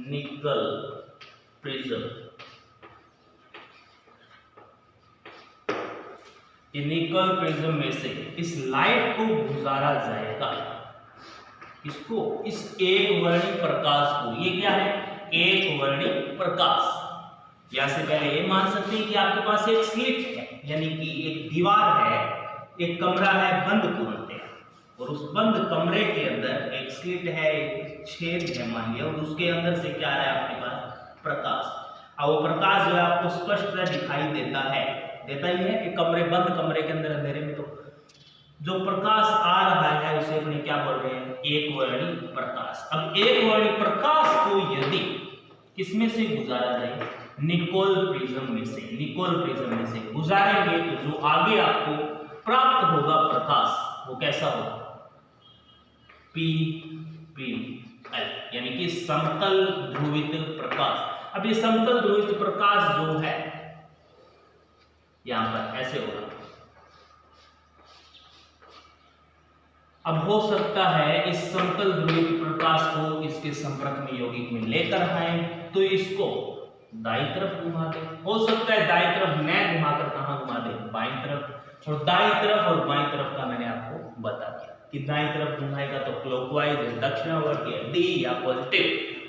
निकल प्रिज्म, निकोल प्रिज्म में से इस लाइट को गुजारा जाएगा, इसको इस एक वर्णी प्रकाश को, ये क्या है एक वर्णी प्रकाश। या से पहले ये मान सकते हैं कि आपके पास एक स्लिट है, यानी कि एक दीवार है, एक कमरा है बंद पूर्णतया, और उस बंद कमरे के अंदर एक स्लिट है, एक छेद है मान लिया, और उसके अंदर से क्या आ रहा है आपके पास प्रकाश। अब वो प्रकाश जो है आपको स्पष्ट दिखाई देता है, देता ही है कि कमरे बंद कमरे के अंदर अंधेरे में तो जो प्रकाश आ रहा है उसे अपने क्या बोल रहे हैं एक वर्णी प्रकाश। अब एक वर्णी प्रकाश को यदि किसमें से गुजारा जाए निकोल प्रिज्म में से, निकोल प्रिज्म में से गुजारेंगे तो जो आगे आपको प्राप्त होगा प्रकाश वो कैसा होगा PPL, यानी कि समतल ध्रुवित प्रकाश। अब ये समतल ध्रुवित प्रकाश जो है यहां पर ऐसे होगा। अब हो सकता है इस समतल ध्रुवित प्रकाश को इसके संपर्क में यौगिक में लेकर आए तो इसको दाईं तरफ घुमा दे। हो सकता है दाईं तरफ न घुमाकर कहां घुमा दे बाईं तरफ, और दाईं तरफ और बाईं तरफ का मैंने आपको बता दिया कि दाईं तरफ घुमाएगा तो क्लॉकवाइज दक्षिणावर्त या डी या पॉजिटिव,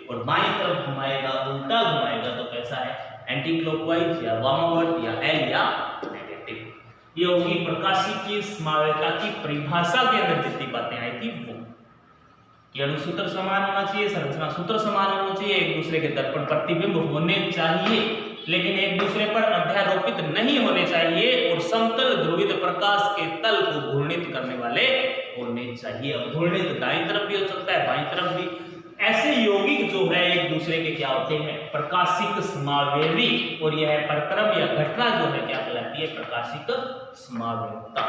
और बाईं तरफ घुमाएगा उल्टा घुमाएगा तो कैसा है एंटी क्लॉकवाइज या वामावर्त या एल या नेगेटिव। ये होगी प्रकाशिकी समाव्यता की परिभाषा के अंदर जितनी बातें आई थी वो कि अणुसूत्र समान होना चाहिए, संरचना सूत्र समान होना चाहिए, एक दूसरे के दर्पण प्रतिबिंब होने चाहिए लेकिन एक दूसरे पर अध्यारोपित नहीं होने चाहिए, और समतल ध्रुवित प्रकाश के तल को घूर्णित करने वाले होने चाहिए। अब घूर्णित दाईं तरफ भी हो सकता है बाईं तरफ भी, ऐसे यौगिक जो है एक दूसरे के क्या होते हैं, प्रकाशिक समावयवी, और यह प्रक्रम या घटना जो है क्या कहलाती है, प्रकाशिक समावयवता।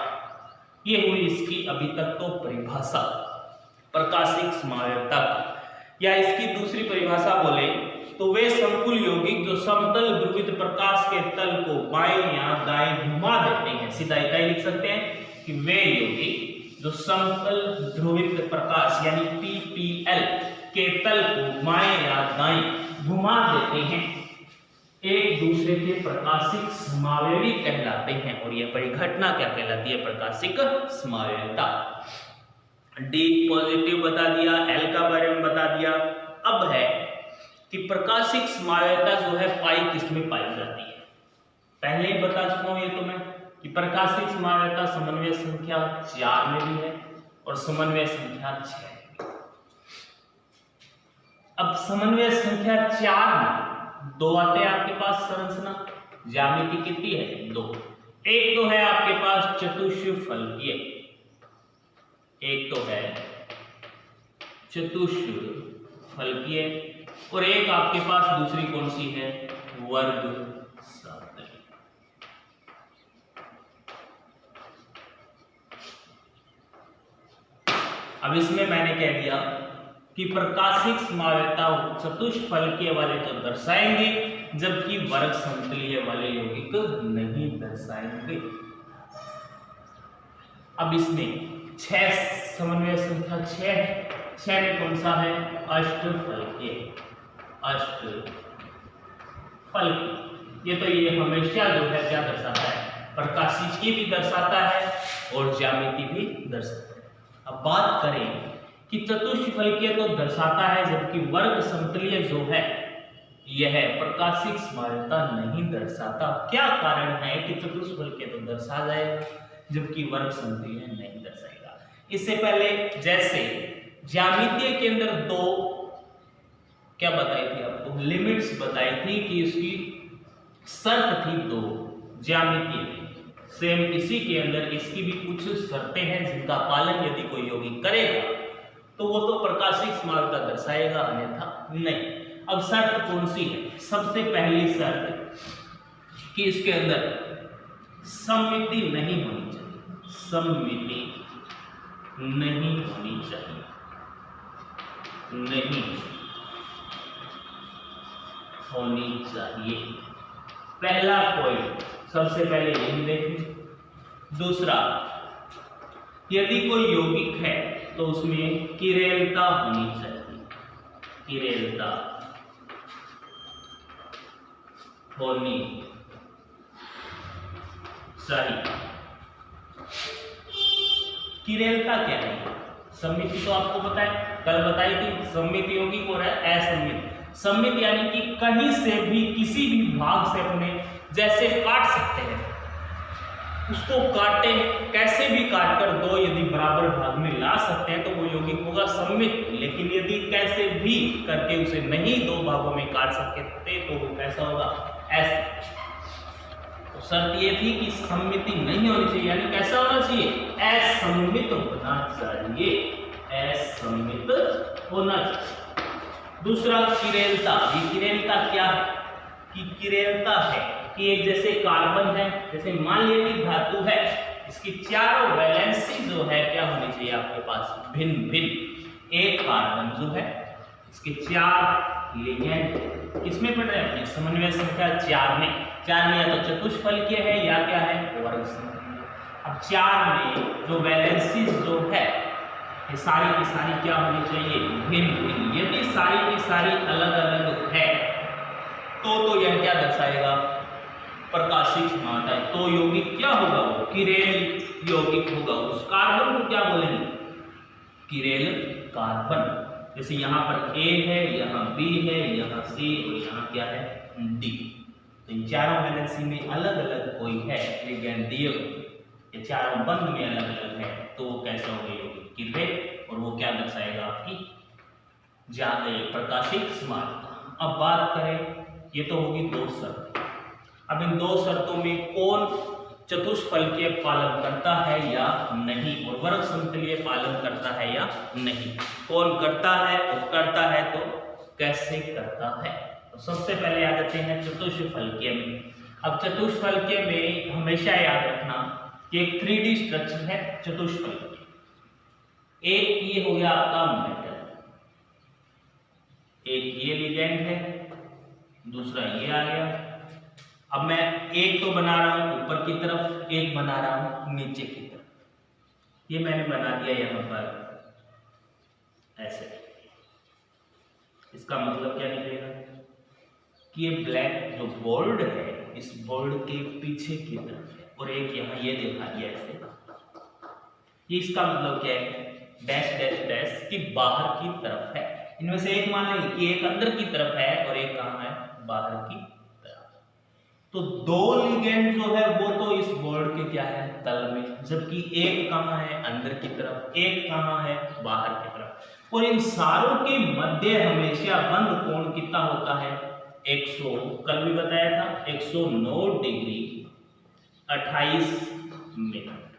ये हुई इसकी अभी तक तो परिभाषा प्रकाशिक समावयवता की। या इसकी दूसरी परिभाषा बोले तो वे संकुल यौगिक जो समतल ध्रुवित प्रकाश के तल को बाएं या दाएं घुमा देते हैं, सीधा इतना ही लिख सकते हैं कि वे यौगिक जो समतल ध्रुवित प्रकाश यानी PPL के तल को बाएं या दाएं घुमा देते हैं, एक दूसरे के प्रकाशिक समावयवी कहलाते हैं। और यह परिघटना क्या कहलाती है, प्रकाशिक समावयवता। D पॉजिटिव बता दिया, L का बारे में बता दिया। अब है कि प्रकाशिक समावयवता जो है पाई किसमें पाई जाती है। पहले ही बता चुका हूं ये तो मैं कि प्रकाशिक समावयवता समन्वय संख्या 4 में भी है और समन्वय संख्या 6 में। अब समन्वय संख्या 4 में 2 आते हैं आपके पास संरचना, ज्यामिति कितनी है, 2। एक तो है आपके पास चतुष्फलकीय, एक तो है चतुष्फलकीय, और एक आपके पास दूसरी कौन सी है, वर्ग समतल। अब इसमें मैंने कह दिया कि प्रकाशिक समावयवता चतुष्फलकीय वाले तो दर्शाएंगे, जबकि वर्ग समतलीय वाले यौगिक नहीं दर्शाएंगे। अब इसमें 6 समन्वय संख्या 6 में कौन सा है, अष्टफलकीय। अष्टफलकीय ये तो ये हमेशा जो है क्या दर्शाता है, प्रकाशिकी भी दर्शाता है और ज्यामिति भी दर्शाता है। अब बात करें कि चतुष्फलकीय तो दर्शाता है, जबकि वर्ग समतलीय जो है यह प्रकाशिक समावयवता नहीं दर्शाता। क्या कारण है कि चतुष्फलकीय तो दर्शा जाएगा जबकि वर्ग समतलीय नहीं दर्शाएगा। इससे पहले जैसे ज्यामितीय के अंदर 2 क्या बताई थी आपको, लिमिट्स बताई थी कि इसकी शर्त थी 2 ज्यामितीय। सेम इसी के अंदर इसकी भी कुछ शर्तें हैं जिनका पालन यदि कोई यौगिक करेगा तो वो तो प्रकाशिक समावयवता दर्शाएगा, अन्यथा नहीं। अब शर्त कौन सी है, सबसे पहली शर्त कि इसके अंदर सममिति नहीं होनी चाहिए, सममिति नहीं होनी चाहिए, नहीं होनी चाहिए। पहला पॉइंट सबसे पहले यही देखें। दूसरा, यदि कोई यौगिक है तो उसमें किरेलता होनी चाहिए, किरेलता होनी चाहिए। किरेलता क्या है, सममिति तो आपको पता है, कल बताई थी सममित यौगिक और असममित। सममित यानी कि कहीं से भी किसी भी भाग से अपने जैसे काट सकते हैं, उसको काटे कैसे भी काटकर 2 यदि बराबर भाग में ला सकते हैं तो वो यौगिक होगा सममित। लेकिन यदि कैसे भी करके उसे नहीं 2 भागों में काट सकते तो वो कैसा होगा, ऐसा। तो शर्त ये थी कि सममिति नहीं होनी चाहिए, यानी कैसा होना चाहिए, असममित होना चाहिए, असममित होना चाहिए। दूसरा किरेलता। ये किरेलता क्या है कि किरेलता है कि एक जैसे कार्बन है, जैसे मान लीजिए धातु है, इसकी चारों वैलेंसी जो है क्या होनी चाहिए आपके पास, भिन्न भिन्न। एक कार्बन जो है इसके 4 लिगेंड किसमें पड़ रहे हैं, अपने समन्वय संख्या 4 में। 4 में या तो चतुष्फलकीय है या क्या है, वर्ग समतलीय। अब 4 में जो वैलेंसी जो है ये सारी की सारी क्या होनी चाहिए, भिन्न भिन्न। यदि सारी की सारी अलग अलग है तो यह क्या दर्शाएगा, प्रकाशिक समावयवता है। तो यौगिक क्या होगा, वो किरेल यौगिक होगा। उस कार्बन को क्या बोलेंगे, किरेल कार्बन। जैसे यहाँ पर A है, यहाँ B है, यहाँ C और यहाँ क्या है, D। तो इन चारों वैलेंसी में अलग अलग कोई है लिगेंड दिए, ये चारों बंद में अलग अलग है, तो वो कैसा होगा यौगिक, किरेल। और वो क्या दर्शाएगा, आपकी ज्यादा प्रकाशिक समावयवता। अब बात करें, ये तो होगी 2 शर्त। अब इन 2 शर्तों में कौन चतुष्फलकीय पालन करता है या नहीं, और वर्ग समतलीय पालन करता है या नहीं। कौन करता है और करता है तो कैसे करता है। तो सबसे पहले आ जाते हैं चतुष्फलकीय में। अब चतुष्फलकीय में हमेशा याद रखना कि एक 3D स्ट्रक्चर है चतुष्फलकीय। एक ये हो गया आपका मेटल, एक ये लिगेंड है, दूसरा ये आ गया। अब मैं एक तो बना रहा हूं ऊपर की तरफ, एक बना रहा हूं नीचे की तरफ। ये मैंने बना दिया यहां पर ऐसे। इसका मतलब क्या निकलेगा कि ये ब्लैक जो बोल्ड है इस बोल्ड के पीछे की तरफ है, और एक यहां ये दिखा दिया ऐसे। ये इसका मतलब क्या है, डैश डैश डैश की बाहर की तरफ है। इनमें से एक मान लेंगे कि एक अंदर की तरफ है और एक कहां है, बाहर की तरफ। तो दो लिगेंड जो है वो तो इस बोर्ड के क्या है, तल में, जबकि एक कहां है, अंदर की तरफ, एक कहां है, बाहर की तरफ। और इन सारों के मध्य हमेशा बंद कोण कितना होता है, 100, कल भी बताया था 109 डिग्री 28 मिनट।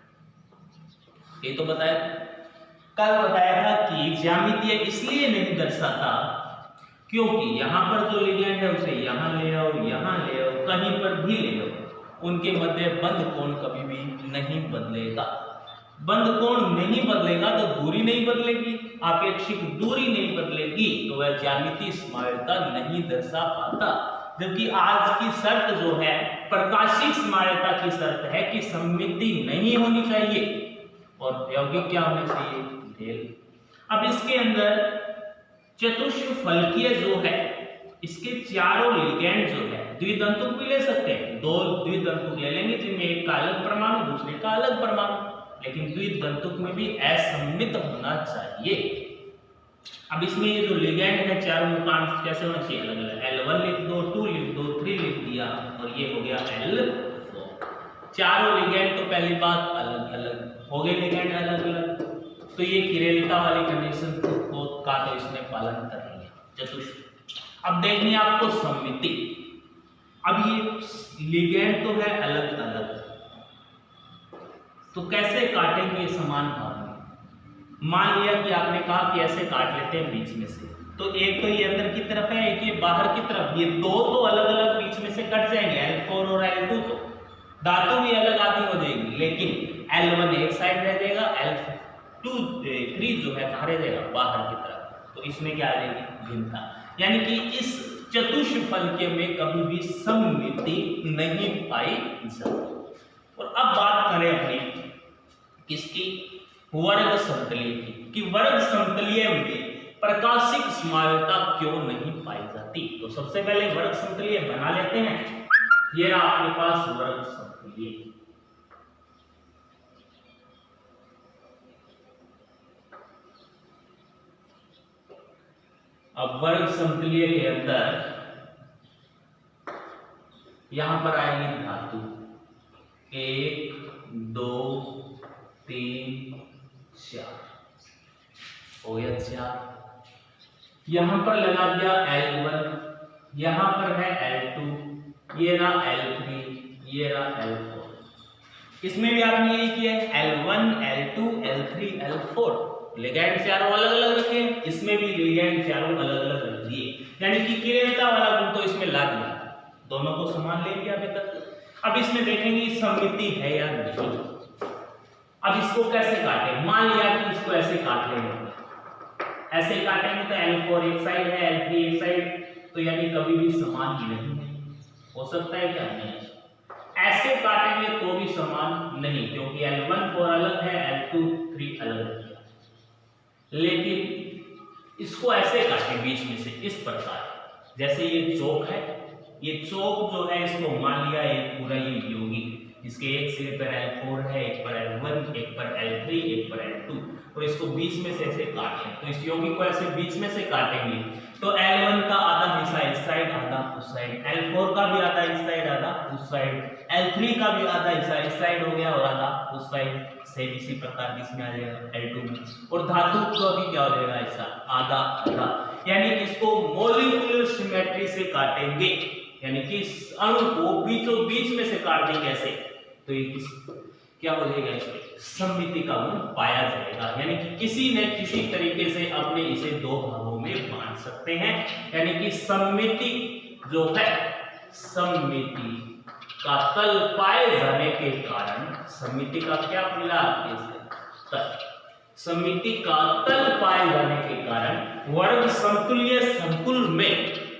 ये तो बताया था। कल बताया था कि ज्यामितीय इसलिए नहीं दर्शाता क्योंकि यहां पर जो लिगेंड है उसे यहां ले आओ, यहां ले आओ, कहीं पर भी ले आओ, उनके मध्य बंद कोण कभी भी नहीं बदलेगा। बंद कोण नहीं बदलेगा तो दूरी नहीं बदलेगी, आपेक्षिक दूरी नहीं बदलेगी, तो वह ज्यामितीय समानता नहीं दर्शा पाता। जबकि आज की शर्त जो है प्रकाशिक समानता की शर्त है कि सममिति नहीं होनी चाहिए और यौगिक क्या होने चाहिए, ढेल। अब इसके अंदर चतुष्फलकीय जो है इसके चारों लिगेंड जो है द्विदंतुक भी ले सकते हैं, दो द्विदंतुक ले लेंगे जिनमें एक का अलग परमाणु दूसरे का अलग परमाणु, लेकिन द्विदंतुक में भी असममित होना चाहिए। अब इसमें ये जो लिगेंड है चारों मुकाम कैसे होना चाहिए, अलग अलग। L1 लिख दो, 2 लिख दो, 3 लिख दिया, और ये हो गया L4। चारों लिगेंड तो पहली बात अलग अलग हो गए, लिगेंड अलग अलग, तो ये किरेलता वाली कंडीशन को का तो इसने पालन कर लिया चतुष्फलकीय। अब देखनी है आपको सममिति। अब ये लिगेंड तो है अलग अलग, तो कैसे काटेंगे समान भाग में। मान लिया कि आपने कहा कि ऐसे काट लेते हैं बीच में से, तो एक तो ये अंदर की तरफ है, एक ये बाहर की तरफ, ये दो तो अलग अलग बीच में से कट जाएंगे, L4 और L2, तो धातु भी अलग आती हो जाएगी, लेकिन L1 एक साइड रह जाएगा, L3 जो है कहाँ रह जाएगा, बाहर की तरफ। तो इसमें क्या आ जाएगी, भिन्नता, यानी कि इस चतुष्फलकीय में कभी भी सममिति नहीं पाई जाती। और अब बात करें अपनी किसकी, वर्ग समतलीय की, कि वर्ग समतलीय में प्रकाशिक समानता क्यों नहीं पाई जाती। तो सबसे पहले वर्ग समतलीय बना लेते हैं। ये रहा आपके पास वर्ग समतलीय। अब वर्ग समतलीय के अंदर यहां पर आएंगे धातु 1 2 3 4 हो गया 4। यहां पर लगा दिया L1, यहां पर है L2, ये रहा L3, ये रहा L4। इसमें भी आपने यही किया L1 L2 L3 L4, ligand चारों अलग अलग रखे, इसमें भी लिगेंड चारों अलग अलग रख दिए, यानी कि किरेलता वाला गुण तो इसमें ला दिया, दोनों को समान ले लिया अभी तक। अब इसमें देखेंगे सममिति है या नहीं। अब इसको कैसे काटें, मान लिया कि इसको ऐसे काट लेंगे, ऐसे काटेंगे तो L4 एक साइड है, L3 एक साइड, तो यानी कभी भी समान नहीं हो सकता है क्या, नहीं। ऐसे काटेंगे तो भी समान नहीं, क्योंकि L1 4 अलग है, L2 3 अलग है। लेकिन इसको ऐसे काटें बीच में से इस प्रकार, जैसे ये चौक है, ये चौक जो है इसको मान लिया एक पूरा ये यौगिक, इसके एक सिरे पर L4 है, एक पर L1, एक पर L3, एक पर L2, और इसको बीच में से ऐसे काटें। तो इस यौगिक को ऐसे बीच में से काटेंगे तो L1 का आधा हिस्सा इस साइड, आधा उस साइड, L4 का भी आधा इस साइड, आधा उस साइड, L3 का भी आधा हिस्सा इस साइड हो गया और आधा उस साइड, सेम इसी प्रकार इसमें आ जाएगा L2 में। और धातु का भी क्या हो जाएगा, ऐसा आधा आधा, यानी कि इसको मॉलिक्यूलर सिमेट्री से काटेंगे, यानी कि इस अणु को बीचों बीच में से काट देंगे ऐसे, तो ये क्या हो जाएगा, इसमें सममिति का गुण पाया जाएगा। यानी कि किसी न किसी तरीके से अपने इसे दो भागों में बांट सकते हैं। यानी कि सममिति जो है, सममिति का तल पाए जाने के कारण, सममिति का क्या मिला आपके से तल, सममिति का तल पाए जाने के कारण वर्ग समतुल्य संकुल में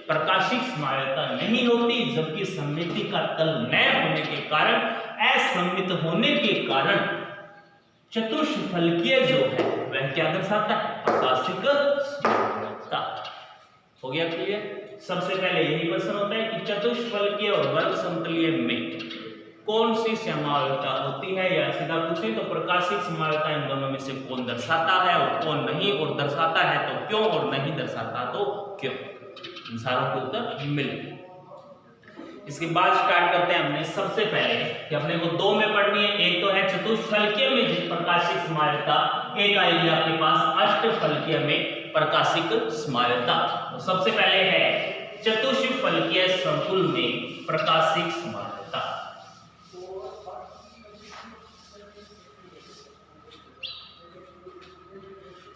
प्रकाशिक समाव्यता नहीं होती, जबकि सममिति का तल न होने के कारण, असममित होने के कारण चतुष्फलकीय जो है वह क्या दर्शाता है, प्रकाशिक समाव्यता। हो गया क्लियर? सबसे पहले यही प्रश्न होता है कि चतुष्फलकीय और वर्ग समतुल्य में कौन सी समाव्यता होती है, या सीधा पूछे तो प्रकाशिक समाव्यता इन दोनों में से कौन दर्शाता है और कौन नहीं, और दर्शाता है तो क्यों, और नहीं दर्शाता तो क्यों। इन सारों के उत्तर मिल गए। इसके बाद स्टार्ट करते हैं हमने सबसे पहले कि अपने को दो में पढ़नी है। एक तो है चतुष्फलकीय में जिस प्रकाशिक समाव्यता, एक आएगी आपके पास अष्टफलकीय में प्रकाशिक समाव्यता। तो सबसे पहले है चतुष्फलकीय संकुल में प्रकाशिक समाव्यता।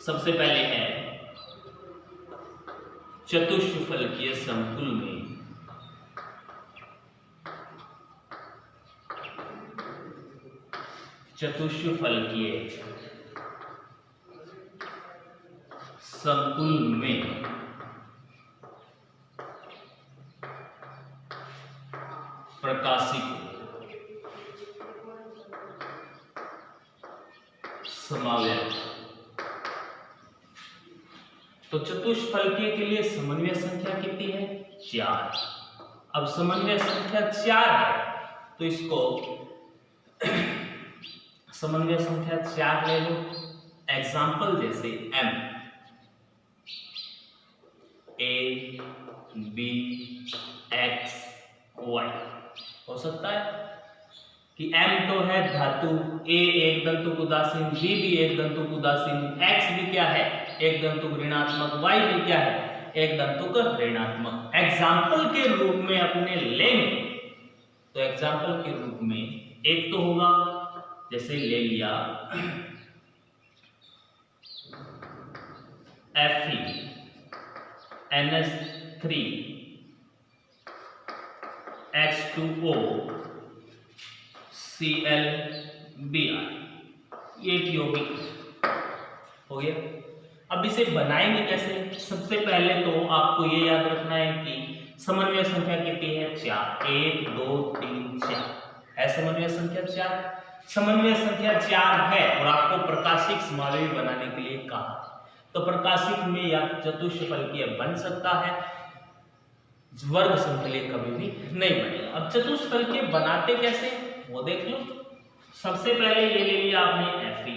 सबसे पहले है चतुष्फलकीय संकुल में चतुष्फलकीय संकुल में प्रकाशिक समाव्यता। तो चतुष्फलकीय के लिए समन्वय संख्या कितनी है, 4। अब समन्वय संख्या 4 है तो इसको समन्वय संख्या 4 ले लो। एग्जाम्पल जैसे m, a, b, x, y हो सकता है कि m तो है धातु, a एक दंतुक उदासीन, b भी एक दंतुक उदासीन, x भी क्या है, एक दंतुक ऋणात्मक, y भी क्या है, एक दंतुक ऋणात्मक। एग्जाम्पल के रूप में अपने लेंगे तो एग्जाम्पल के रूप में एक तो होगा, जैसे ले लिया Fe NH3 H2O ClBr, ये यौगिक हो गया। अब इसे बनाएंगे कैसे? सबसे पहले तो आपको ये याद रखना है कि समन्वय संख्या कितनी है, 4। 1 2 3 4 है समन्वय संख्या 4। समन्वय संख्या 4 है और आपको प्रकाशिक समावयवी बनाने के लिए कहा, तो प्रकाशिक में या चतुष्फलकीय बन सकता है, वर्ग समतुल्य कभी भी नहीं बनेगा। अब चतुष्फलकीय बनाते कैसे वो देख लो। सबसे पहले ये ले लिया आपने Fe।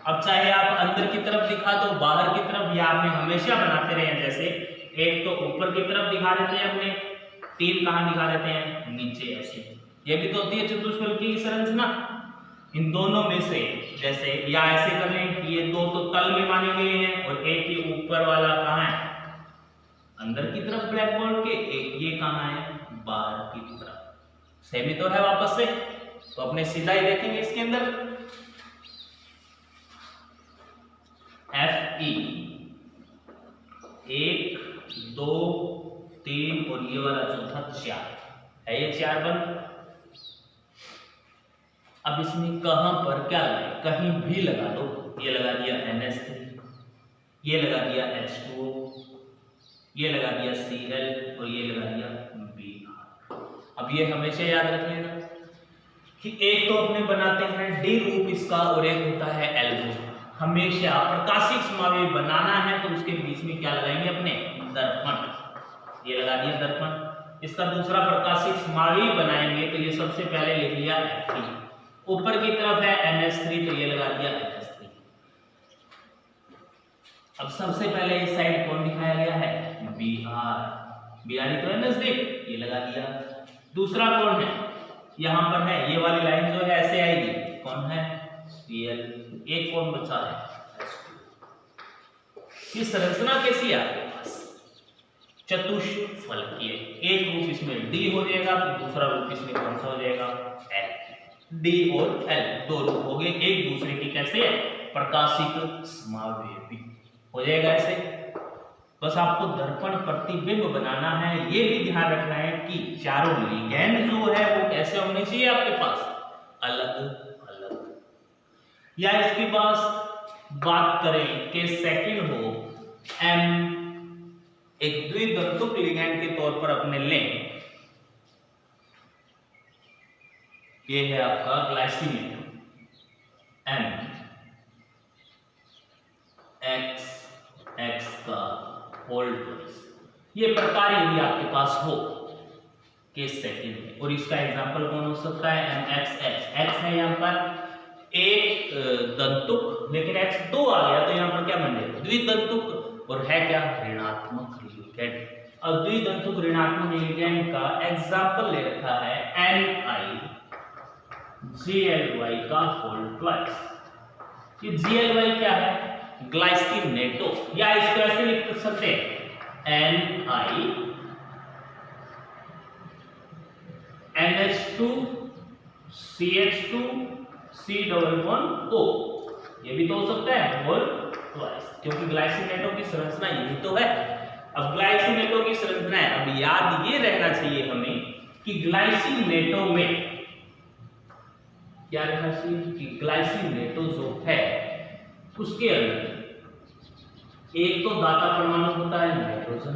अब चाहे आप अंदर की तरफ दिखा दो, बाहर की तरफ, या आपने हमेशा बनाते रहे। जैसे एक तो ऊपर की तरफ दिखा देते हैं अपने, 3 कहां दिखा देते हैं, नीचे ऐसे। ये भी तो होती है चतुष्फलकीय की संरचना। इन दोनों में से जैसे या ऐसे कर लें कि ये 2 तो तल में माने गए हैं और एक ही ऊपर वाला कहां है, अंदर की तरफ ब्लैक बोर्ड के, एक ये कहां है, बाहर की तरफ। सेमी तो है वापस से, तो अपने सीधा ही देखेंगे इसके अंदर। Fe 1 2 3 और ये वाला चौथा 4 है, ये 4 बन। अब इसमें कहां पर क्या लगाए, कहीं भी लगा दो। ये लगा दिया NH3, ये लगा दिया H2O, ये लगा दिया Cl और ये लगा दिया Br। अब ये हमेशा याद रख लेना कि एक तो अपने बनाते हैं D रूप इसका और एक होता है L रूप। हमेशा प्रकाशिक समावयवी बनाना है तो उसके बीच में क्या लगाएंगे, अपने दर्पण। ये लगा दिया दर्पण। इसका दूसरा प्रकाशिक समावयवी बनाएंगे तो ये सबसे पहले लिख लिया Fe। ऊपर की तरफ है NH3 तो ये लगा दिया NH3। अब सबसे पहले इस साइड कौन दिखाया गया है, Br तो है नजदीक, ये लगा दिया। दूसरा कौन है, यहां पर है, ये वाली लाइन जो है ऐसे आएगी, कौन है, Cl। एक कौन बचा है, ये संरचना कैसी है आपके पास, चतुष्फलकीय। एक रूप इसमें D हो जाएगा तो दूसरा रूप इसमें कौन सा हो जाएगा, L। डी और एल दो रूप हो गए एक दूसरे की, कैसे प्रकाशिक समावेशी हो जाएगा ऐसे। बस आपको दर्पण प्रतिबिंब बनाना है, ये भी ध्यान रखना है कि चारों लिगेंड जो है वो कैसे होने चाहिए आपके पास, अलग अलग। या इसके पास बात करें कि सेकंड हो एम एक द्विदंतुक लिगेंड के तौर पर अपने लें, ये है आपका ग्लाइसिन एम एक्स एक्स का होल ट्वाइस, ये प्रकार यदि आपके पास हो केस सेकंड में। और इसका एग्जांपल कौन हो सकता है, एम एक्स एक्स एक्स है यहाँ पर एक दंतुक, लेकिन एक्स दो आ गया तो यहाँ पर क्या बन जाएगा द्विदंतुक, और है क्या ऋणात्मक लिगेंड। अब द्विदंतुक ऋणात्मक लिगेंड का एग्जांपल ले रखा है NiGly का होल ट्वाइस। ये Gly क्या है, ग्लाइसिनेटो, या इसको ऐसे लिख सकते हैं NiNH2 CH2 C double bond O, ये भी तो हो सकता है होल ट्वाइस, क्योंकि ग्लाइसिनेटो की संरचना यही तो है। अब ग्लाइसिनेटो की संरचना है, अब याद ये रहना चाहिए हमें कि ग्लाइसिनेटो में क्या रहना चाहिए कि ग्लाइसिनेटो जो है उसके अंदर एक तो दाता परमाणु होता है नाइट्रोजन,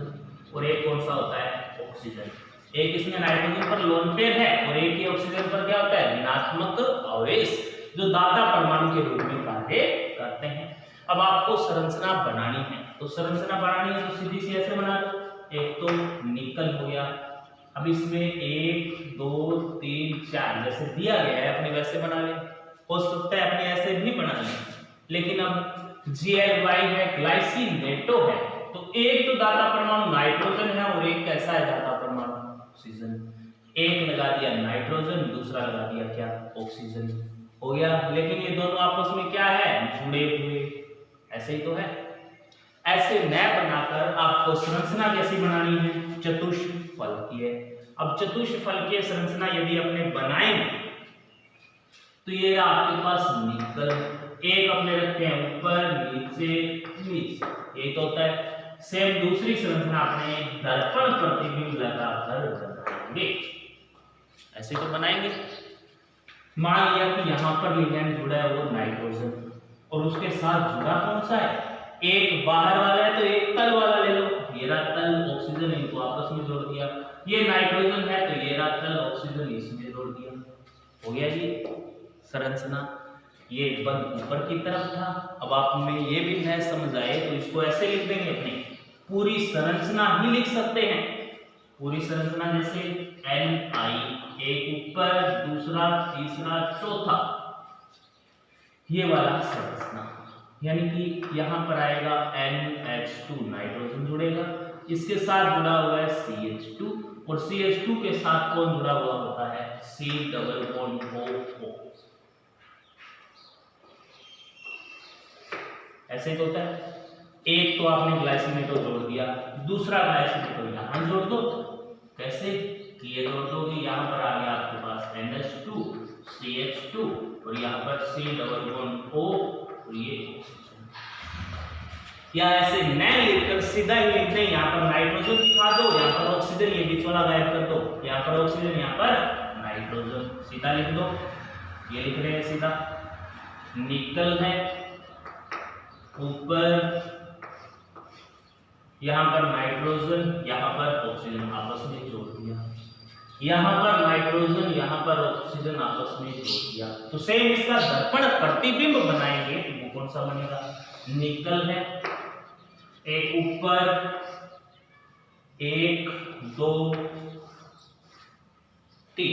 और एक कौन सा होता है ऑक्सीजन। एक इसमें नाइट्रोजन पर लोन पेयर है और एक ही ऑक्सीजन पर क्या होता है ऋणात्मक आवेश, जो दाता परमाणु के रूप में कार्य करते हैं। अब आपको संरचना बनानी है, तो संरचना बनानी है तो सीधी सी ऐसे बना लो, एक तो निकल हो गया, अब इसमें 1 2 3 4 जैसे दिया गया है अपने वैसे बना ले, हो सकता है अपने ऐसे भी बना ले, लेकिन अब Gly है ग्लाइसिनेटो है, तो एक तो दाता परमाणु नाइट्रोजन है और एक कैसा है दाता परमाणु ऑक्सीजन, एक लगा दिया नाइट्रोजन दूसरा लगा दिया क्या ऑक्सीजन, हो गया। लेकिन ये दोनों आपस में क्या है जुड़े हुए, ऐसे ही तो है। ऐसे न बनाकर आपको संरचना कैसी बनानी है, चतुष्फलकीय। अब चतुष्फलकीय संरचना यदि अपने बनाएंगे तो ये आपके पास निकल, एक अपने रखते हैं ऊपर नीचे नीचे, एक होता है। सेम दूसरी संरचना अपने दर्पण प्रतिबिंब लगाकर बनाएंगे, ऐसे तो बनाएंगे। मान लिया कि यहाँ पर लिगेंड जुड़ा है वो नाइट्रोजन, और उसके साथ जुड़ा कौन सा है, एक बाहर वाला है तो एक तल वाला ले लो, ये रहा तल ऑक्सीजन, इनको आपस में जोड़ दिया। ये नाइट्रोजन है तो ये रहा तल ऑक्सीजन, इसमें जोड़ दिया, हो गया जी संरचना। ये बंद ऊपर की तरफ था। अब आप में ये भी न समझ आए तो इसको ऐसे लिख देंगे, अपनी पूरी संरचना ही लिख सकते हैं। पूरी संरचना जैसे Ni एक ऊपर दूसरा तीसरा चौथा, ये वाला संरचना, यानी कि यहाँ पर आएगा NH2 नाइट्रोजन जुड़ेगा, इसके साथ जुड़ा हुआ है CH2, और CH2 के साथ कौन जुड़ा हुआ होता है C डबल बॉन्ड O। ऐसे तो होता है। एक तो आपने ग्लाइसिनेटो जोड़ दिया, दूसरा ग्लाइसिनेटो यहाँ जोड़ दो, कैसे कि ये जोड़ दो कि यहाँ पर आ गया आपके पास NH2 CH2 और यहाँ पर C डबल बॉन्ड O, और ये ऑक्सीजन। या ऐसे न लिखकर सीधा ही लिख दें, यहाँ पर नाइट्रोजन दिखा दो, यहाँ पर ऑक्सीजन, ये बीच वाला गायब कर दो, यहाँ पर ऑक्सीजन यहाँ पर नाइट्रोजन, सीधा लिख दो। ये लिख रहे हैं सीधा, निकल है ऊपर, यहाँ पर नाइट्रोजन यहाँ पर ऑक्सीजन आपस में जोड़ दिया, यहाँ पर नाइट्रोजन यहाँ पर ऑक्सीजन आपस में जोड़ दिया। तो सेम इसका दर्पण प्रतिबिंब बनाएंगे तो वो कौन सा बनेगा, निकल है, एक ऊपर 1 2 3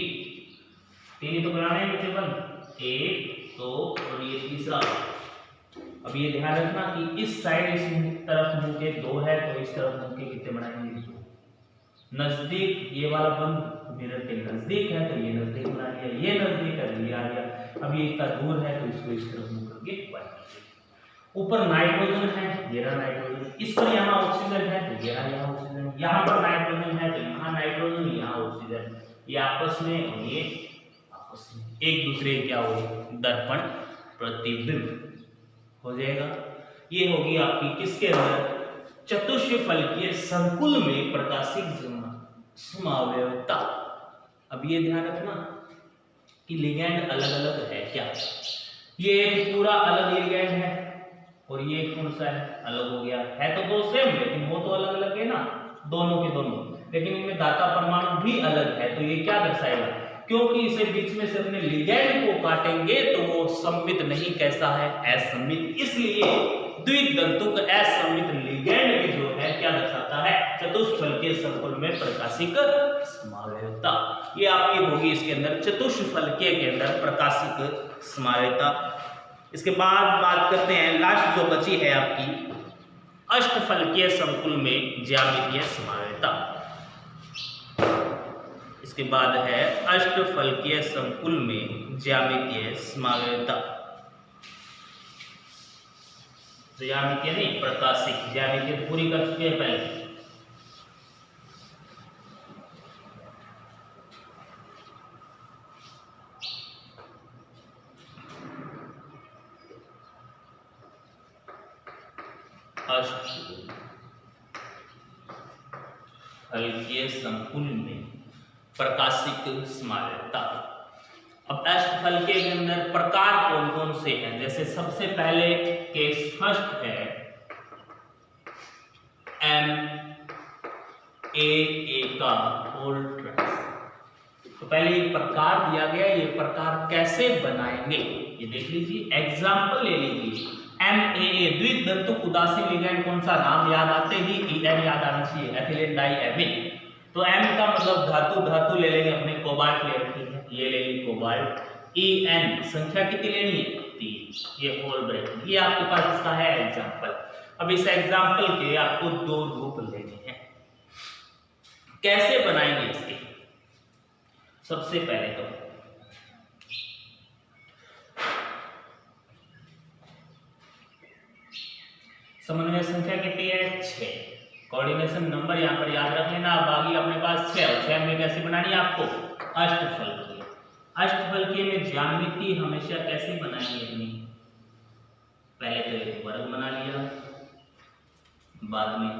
ही तो बनाने हैं बच्चे बन, 1 2 और ये तीसरा। अब ये ध्यान रखना कि इस साइड इस तरफ मुंह के 2 है तो इस तरफ मुंह के कितने बनाएंगे 2। नजदीक ये वाला बंद मिरर के नजदीक है तो ये नजदीक बना लिया, ये नजदीक है तो ये आ गया। अब ये इतना दूर है तो इसको इस तरफ मुंह करके बाहर। ऊपर नाइट्रोजन है, ये रहा नाइट्रोजन, इस पर यहाँ ऑक्सीजन है तो ये रहा यहाँ ऑक्सीजन, यहाँ पर नाइट्रोजन है तो यहाँ नाइट्रोजन यहाँ ऑक्सीजन, ये आपस में और ये आपस आपस में एक दूसरे क्या हो, दर्पण प्रतिबिंब हो जाएगा। ये होगी आपकी किसके अंदर, चतुष्फलकीय संकुल में प्रकाशिक समावयवता। अब ये ध्यान रखना कि लिगैंड अलग अलग है क्या, ये एक पूरा अलग लिगैंड है और ये कौन सा है, अलग हो गया है। तो दो सेम, लेकिन वो तो अलग अलग है ना, दोनों के दोनों, लेकिन उनमें दाता परमाणु भी अलग है। तो ये क्या दर्शाएगा, क्योंकि इसे बीच में से अपने लिगैंड को काटेंगे तो वो सममित नहीं, कैसा है, असममित। इसलिए द्विदंतुक असममित लिगैंड भी जो है क्या दर्शाता है, चतुष्फलकीय संकुल में प्रकाशिक समावयवता। ये आपकी होगी इसके अंदर चतुष्फलकीय के अंदर प्रकाशिक समावयवता। इसके बाद बात करते हैं, लास्ट जो बची है आपकी अष्टफलकीय संकुल में ज्यामितीय समावयवता। इसके बाद है अष्टफलकीय संकुल में ज्यामितीय समावयवता। ज्यामितीय नहीं, प्रकाशिक। ज्यामितीय पूरी कर चुके हैं पहले। अष्टफलकीय संकुल में प्रकाशिक समावयवता। अब अष्टफलकीय के अंदर प्रकार कौन कौन से हैं, जैसे सबसे पहले केस फर्स्ट है MAA का होल ट्राइस। तो पहले ये प्रकार दिया गया, ये प्रकार कैसे बनाएंगे ये देख लीजिए। एग्जाम्पल ले लीजिए, MAA द्विदंतुक उदासीन लिगैंड, कौन सा नाम याद आते ही EN याद आना चाहिए, एथिलीन डाइएमीन। तो M का मतलब धातु, धातु ले लेंगे अपने, कोबाल्ट ले रखी है, ये ले ली कोबाल्ट। EN संख्या कितनी लेनी है, 3, ये होल ब्रैकेट, ये आपके पास इसका है एग्जाम्पल। अब इस एग्जाम्पल के आपको 2 रूप लेने हैं। कैसे बनाएंगे इसके, सबसे पहले तो समन्वय संख्या कितनी है, 6। कोऑर्डिनेशन नंबर यहाँ पर याद रख लेना। अब आगे अपने पास 6 और 6 में कैसे बनानी है आपको, अष्टफलकीय। अष्टफलकीय में ज्यामिति हमेशा कैसे बनाएंगे अपनी, पहले तो एक वर्ग बना लिया, बाद में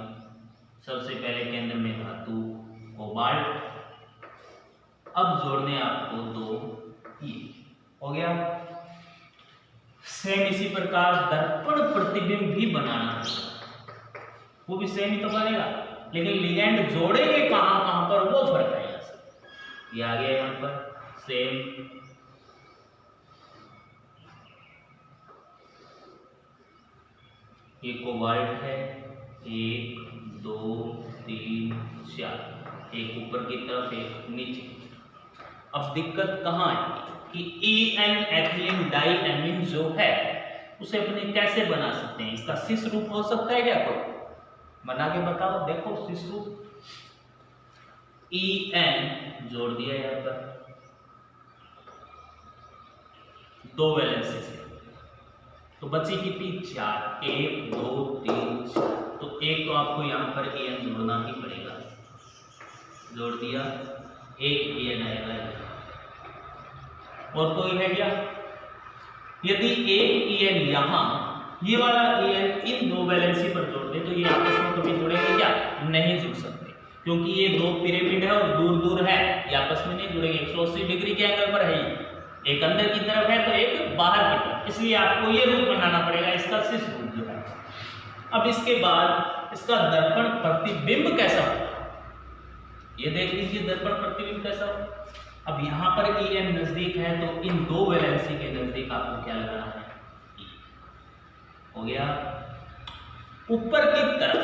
सबसे पहले केंद्र में धातु कोबाल्ट, अब जोड़ने आपको 2 ये हो गया। सेम इसी प्रकार दर्पण प्रतिबिंब भी बनाना है, वो भी सेम ही तो बनेगा, लेकिन लिगैंड जोड़ेंगे कहां कहां पर वो फर्क है। ये आ गया यहाँ पर सेम, ये कोबाल्ट है, 1 2 3 4, एक ऊपर की तरफ एक नीचे। अब दिक्कत कहाँ है कि EN एथिलीन डाइएमीन जो है उसे अपने कैसे बना सकते हैं, इसका सिस रूप हो सकता है क्या, कोई बना के बताओ। देखो सिस रूप, EN जोड़ दिया यहाँ पर 2 वैलेंसी से, तो बची कितनी, 4, 1 2 3 4। तो एक तो आपको यहाँ पर EN जोड़ना ही पड़ेगा, जोड़ दिया, एक EN आएगा। और कोई है क्या, यदि एक EN यहाँ, ये वाला EN इन 2 वैलेंसी पर जोड़ दे तो ये आपस में कभी जुड़ेंगे क्या, नहीं जुड़ सकते, क्योंकि ये 2 पिरामिड है और दूर दूर है, ये आपस में नहीं जुड़ेंगे। 180 डिग्री के एंगल पर है, एक अंदर की तरफ है तो एक बाहर की तरफ, इसलिए आपको ये रूप बनाना पड़ेगा, इसका सिस रूप जो है। अब इसके बाद इसका दर्पण प्रतिबिंब कैसा होगा, ये देख लीजिए दर्पण प्रतिबिंब कैसा होगा। अब यहाँ पर EN नजदीक है तो इन 2 वैलेंसी के नजदीक आपको क्या लगाना है, E हो गया। ऊपर की तरफ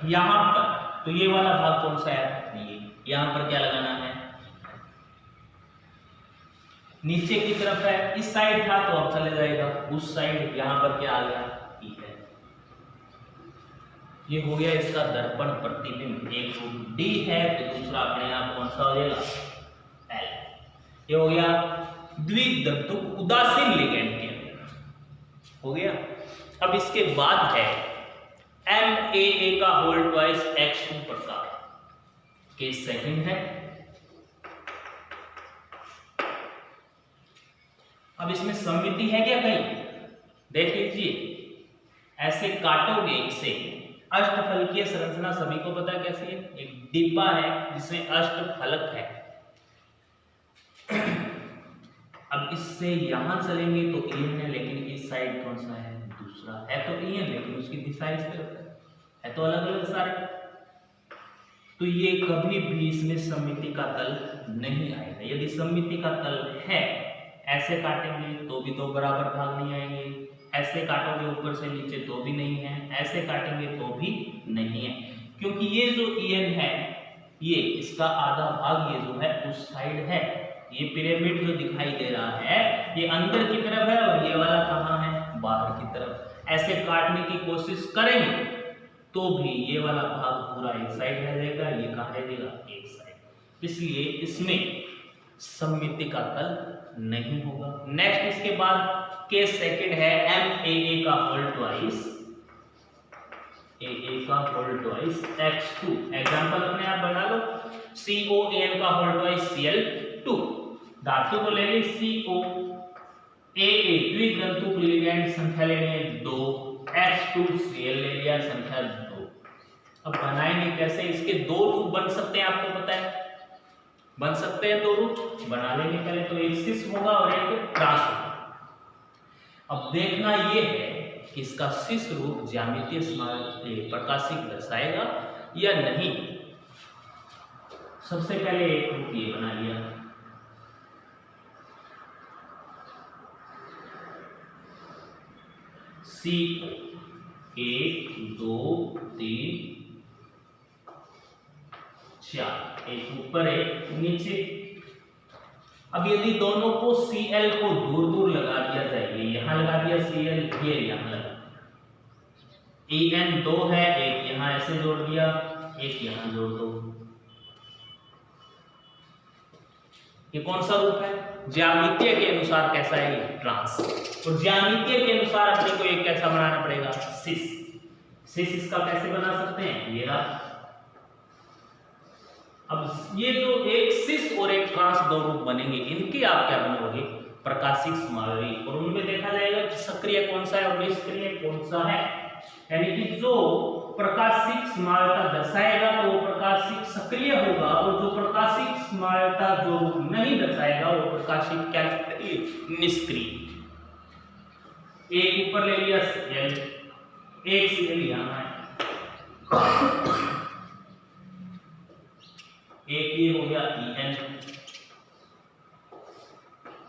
यहाँ पर, तो ये वाला भाग कौन सा है, ये, यहाँ पर क्या लगाना है, नीचे की तरफ है, इस साइड था तो अब चले जाएगा उस साइड, यहाँ पर क्या आ गया, E है। ये हो गया इसका दर्पण प्रतिबिंब। एक रूप D है तो दूसरा अपने आप कौन सा हो जाएगा, L। ये हो गया द्विदंतुक उदासीन लिगैंड के अंदर हो गया। अब इसके बाद है MAA का होल ट्वाइस X2 प्रकार, केस सेकंड है। अब इसमें सममिति है क्या कहीं? देख लीजिए, ऐसे काटोगे इसे। अष्टफलकीय संरचना सभी को पता है कैसी है, एक डिब्बा है जिसमें अष्टफलक है। अब इससे यहां चलेंगे तो एन है, लेकिन इस साइड कौन सा है? दूसरा है तो एन, लेकिन उसकी दिशा इस तरफ है तो अलग अलग सारे। तो ये कभी भी इसमें सममिति का तल नहीं आएगा। यदि सममिति का तल है, ऐसे काटेंगे तो भी 2 बराबर भाग नहीं आएंगे, ऐसे काटोगे ऊपर से नीचे तो भी नहीं है, ऐसे काटेंगे तो भी नहीं है, क्योंकि ये जो en है, ये इसका आधा भाग ये जो है उस साइड है। ये पिरामिड जो दिखाई दे रहा है ये अंदर की तरफ है और ये वाला कहाँ है? बाहर की तरफ। ऐसे काटने की कोशिश करेंगे तो भी ये वाला भाग पूरा एक साइड रह जाएगा, ये कहाँ रह जाएगा? एक साइड। इसलिए इसमें सममिति का तल नहीं होगा। नेक्स्ट इसके बाद केस सेकंड है MAA का होल ट्वाइस, AA का होल ट्वाइस X2। एग्जांपल अपने आप बना लो, COAN का होल ट्वाइस Cl2। धातु को ले ली COAA, द्विग्रंथु लिगेंड संख्या लेनी है 2, H2Cl ले लिया संख्या 2। अब बनाएंगे कैसे? इसके 2 रूप बन सकते हैं, आपको पता है बन सकते हैं 2 रूप। बना लेंगे पहले तो एक सिस होगा और एक ट्रांस होगा। अब देखना ये है कि इसका सिस रूप ज्यामितीय प्रकाशिक दर्शाएगा या नहीं। सबसे पहले एक रूप ये बना लिया, CO 1 2 3 4, एक ऊपर एक नीचे। अब यदि दोनों को Cl को दूर दूर लगा दिया जाए, ये यहां लगा दिया Cl, ये यहां लगा, En 2 है, एक यहां ऐसे जोड़ दिया, एक यहां जोड़ दो। ये कौन सा रूप है? ज्यामितीय के अनुसार कैसा है? ये ट्रांस। और ज्यामितीय के अनुसार अपने को एक कैसा बनाना पड़ेगा? सिस। सिस इसका कैसे बना सकते हैं? ये रहा। अब ये जो एक सिस और एक ट्रांस 2 रूप बनेंगे, इनके आप क्या बनाओगे? प्रकाशिक समावरी। और उनमें देखा जाएगा कि सक्रिय कौन सा है और निष्क्रिय कौन सा है। यानी कि जो प्रकाशिक समावरता दर्शाएगा तो वो प्रकाशिक सक्रिय होगा, और जो प्रकाशिक समावरता जो नहीं दर्शाएगा वो प्रकाशिक क्या है? निष्क्रिय। एक ऊपर ले लिया Cl, एक Cl यहां है, एक ये हो गया En,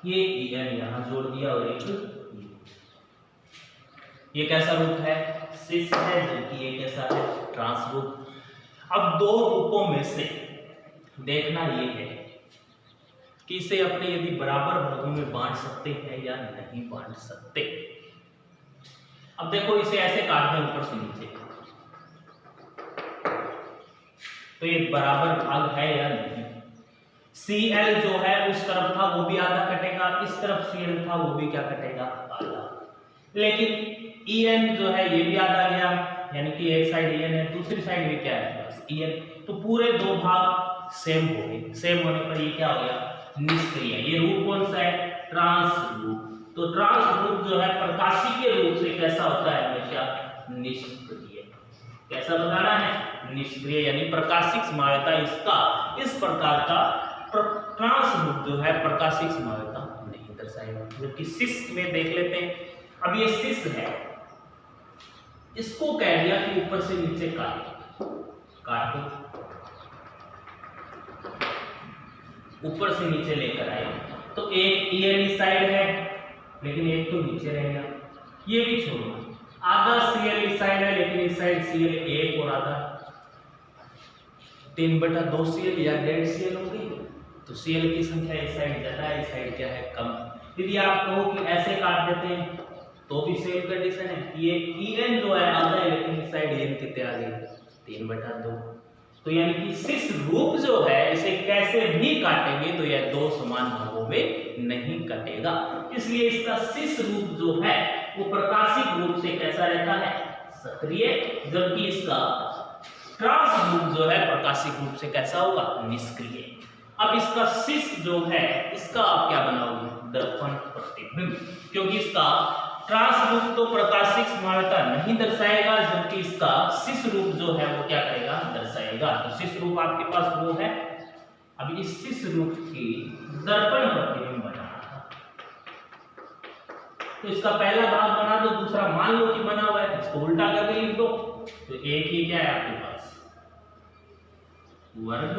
ये En यहां जोड़ दिया, और एक ये कैसा रूप है? सिस है, जबकि ये कैसा है? ट्रांस रूप। अब 2 रूपों में से देखना ये है कि इसे अपने यदि बराबर भागों में बांट सकते हैं या नहीं बांट सकते। अब देखो इसे ऐसे काटना ऊपर से नीचे, तो ये बराबर भाग है या नहीं? Cl जो है उस तरफ था वो भी आधा कटेगा, इस तरफ Cl था वो भी क्या कटेगा? आधा। लेकिन En जो है ये भी आधा गया, यानी कि एक साइड En है, दूसरी साइड भी क्या है? बस En। तो पूरे 2 भाग सेम हो गए। सेम होने पर ये क्या हो गया? निष्क्रिय। ये रूप कौन सा है? ट्रांस रूप। तो ट्रांस रूप जो है प्रकाशिकीय रूप से कैसा होता है? हमेशा निष्क्रिय। कैसा बताना है? निष्क्रिय। यानी प्रकाशिक समावरता इसका इस प्रकार का ट्रांस रूप जो है प्रकाशिक समावरता नहीं दर्शाएगा। जबकि सिस में देख लेते हैं। अब ये सिस है, इसको कह दिया कि ऊपर से नीचे काटो, ऊपर से नीचे लेकर आए, तो एक En इस साइड है, लेकिन एक तो नीचे रह गया, ये भी छोड़ो। आधा Cl इस साइड है, लेकिन इस साइड Cl एक और आधा 3/2 Cl या 1.5 Cl हो गई। तो Cl की संख्या इस साइड ज्यादा है, इस साइड क्या है? कम। यदि आप कहो कि ऐसे काट देते हैं तो भी सेम कंडीशन है। ये En जो है आधा है, लेकिन इस साइड En कितने आ गए? 3/2। तो यानी कि सिस रूप जो है इसे कैसे भी काटेंगे तो यह 2 समान भागों में नहीं कटेगा। इसलिए इसका सिस रूप जो है वो प्रकाशिक रूप से कैसा रहता है? सक्रिय। जबकि इसका ट्रांस रूप जो है प्रकाशिक रूप से कैसा होगा? निष्क्रिय। अब इसका सिस जो है इसका आप क्या बनाओगे, दर्पण प्रतिबिंब, क्योंकि इसका ट्रांस रूप तो प्रकाशिक समानता नहीं दर्शाएगा, जबकि इसका सिस रूप जो है वो क्या करेगा, दर्शाएगा। तो सिस रूप आपके पास वो है। अब इस सिस रूप की दर्पण प्रतिबिंब बनाना था, तो इसका पहला भाग बना दो, दूसरा मान लो कि बना हुआ है, इसको उल्टा करके लिख दो। तो एक ही क्या है आपके पास, वर्ग,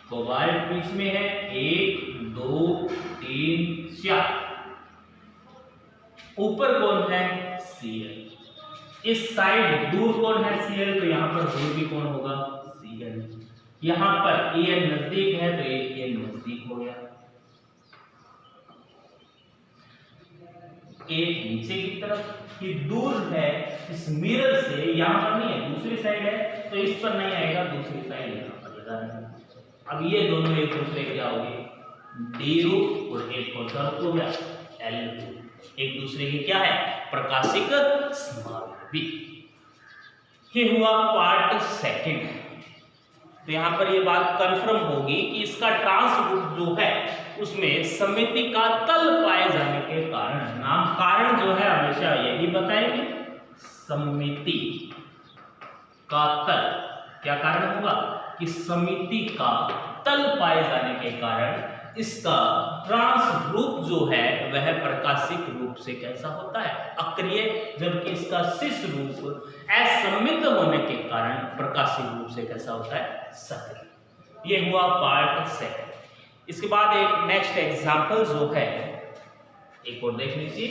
कोबाल्ट बीच में है, 1 2 3 4, ऊपर कौन है, Cl, इस साइड दूर कौन है, Cl, तो यहां पर दूर भी कौन होगा, Cl, यहां पर An नजदीक है तो An नजदीक हो गया, एक नीचे की तरफ, ये दूर है इस मिरर से, यहां पर नहीं है, दूसरी साइड है, तो इस पर नहीं आएगा, दूसरी साइड यहां पर लगा देंगे। अब ये दोनों एक दूसरे क्या हो गए, डी रूप, और एक कौन सा रूप हो गया, एल रूप, एक दूसरे की क्या है, प्रकाशिक समावि। ये हुआ पार्ट सेकंड। तो यहां पर ये बात कंफर्म होगी कि इसका ट्रांस रूप जो है उसमें समिति का तल पाए जाने के कारण, नाम कारण जो है हमेशा यही बताएंगे, समिति का तल, क्या कारण होगा कि समिति का तल पाए जाने के कारण इसका ट्रांस रूप जो है वह प्रकाशिक रूप से कैसा होता है, अक्रिय, जबकि इसका सिस रूप असमित होने के कारण प्रकाशिक रूप से कैसा होता है, सक्रिय। ये हुआ पार्ट सेकंड। इसके बाद एक नेक्स्ट एग्जांपल जो है एक और देख लीजिए।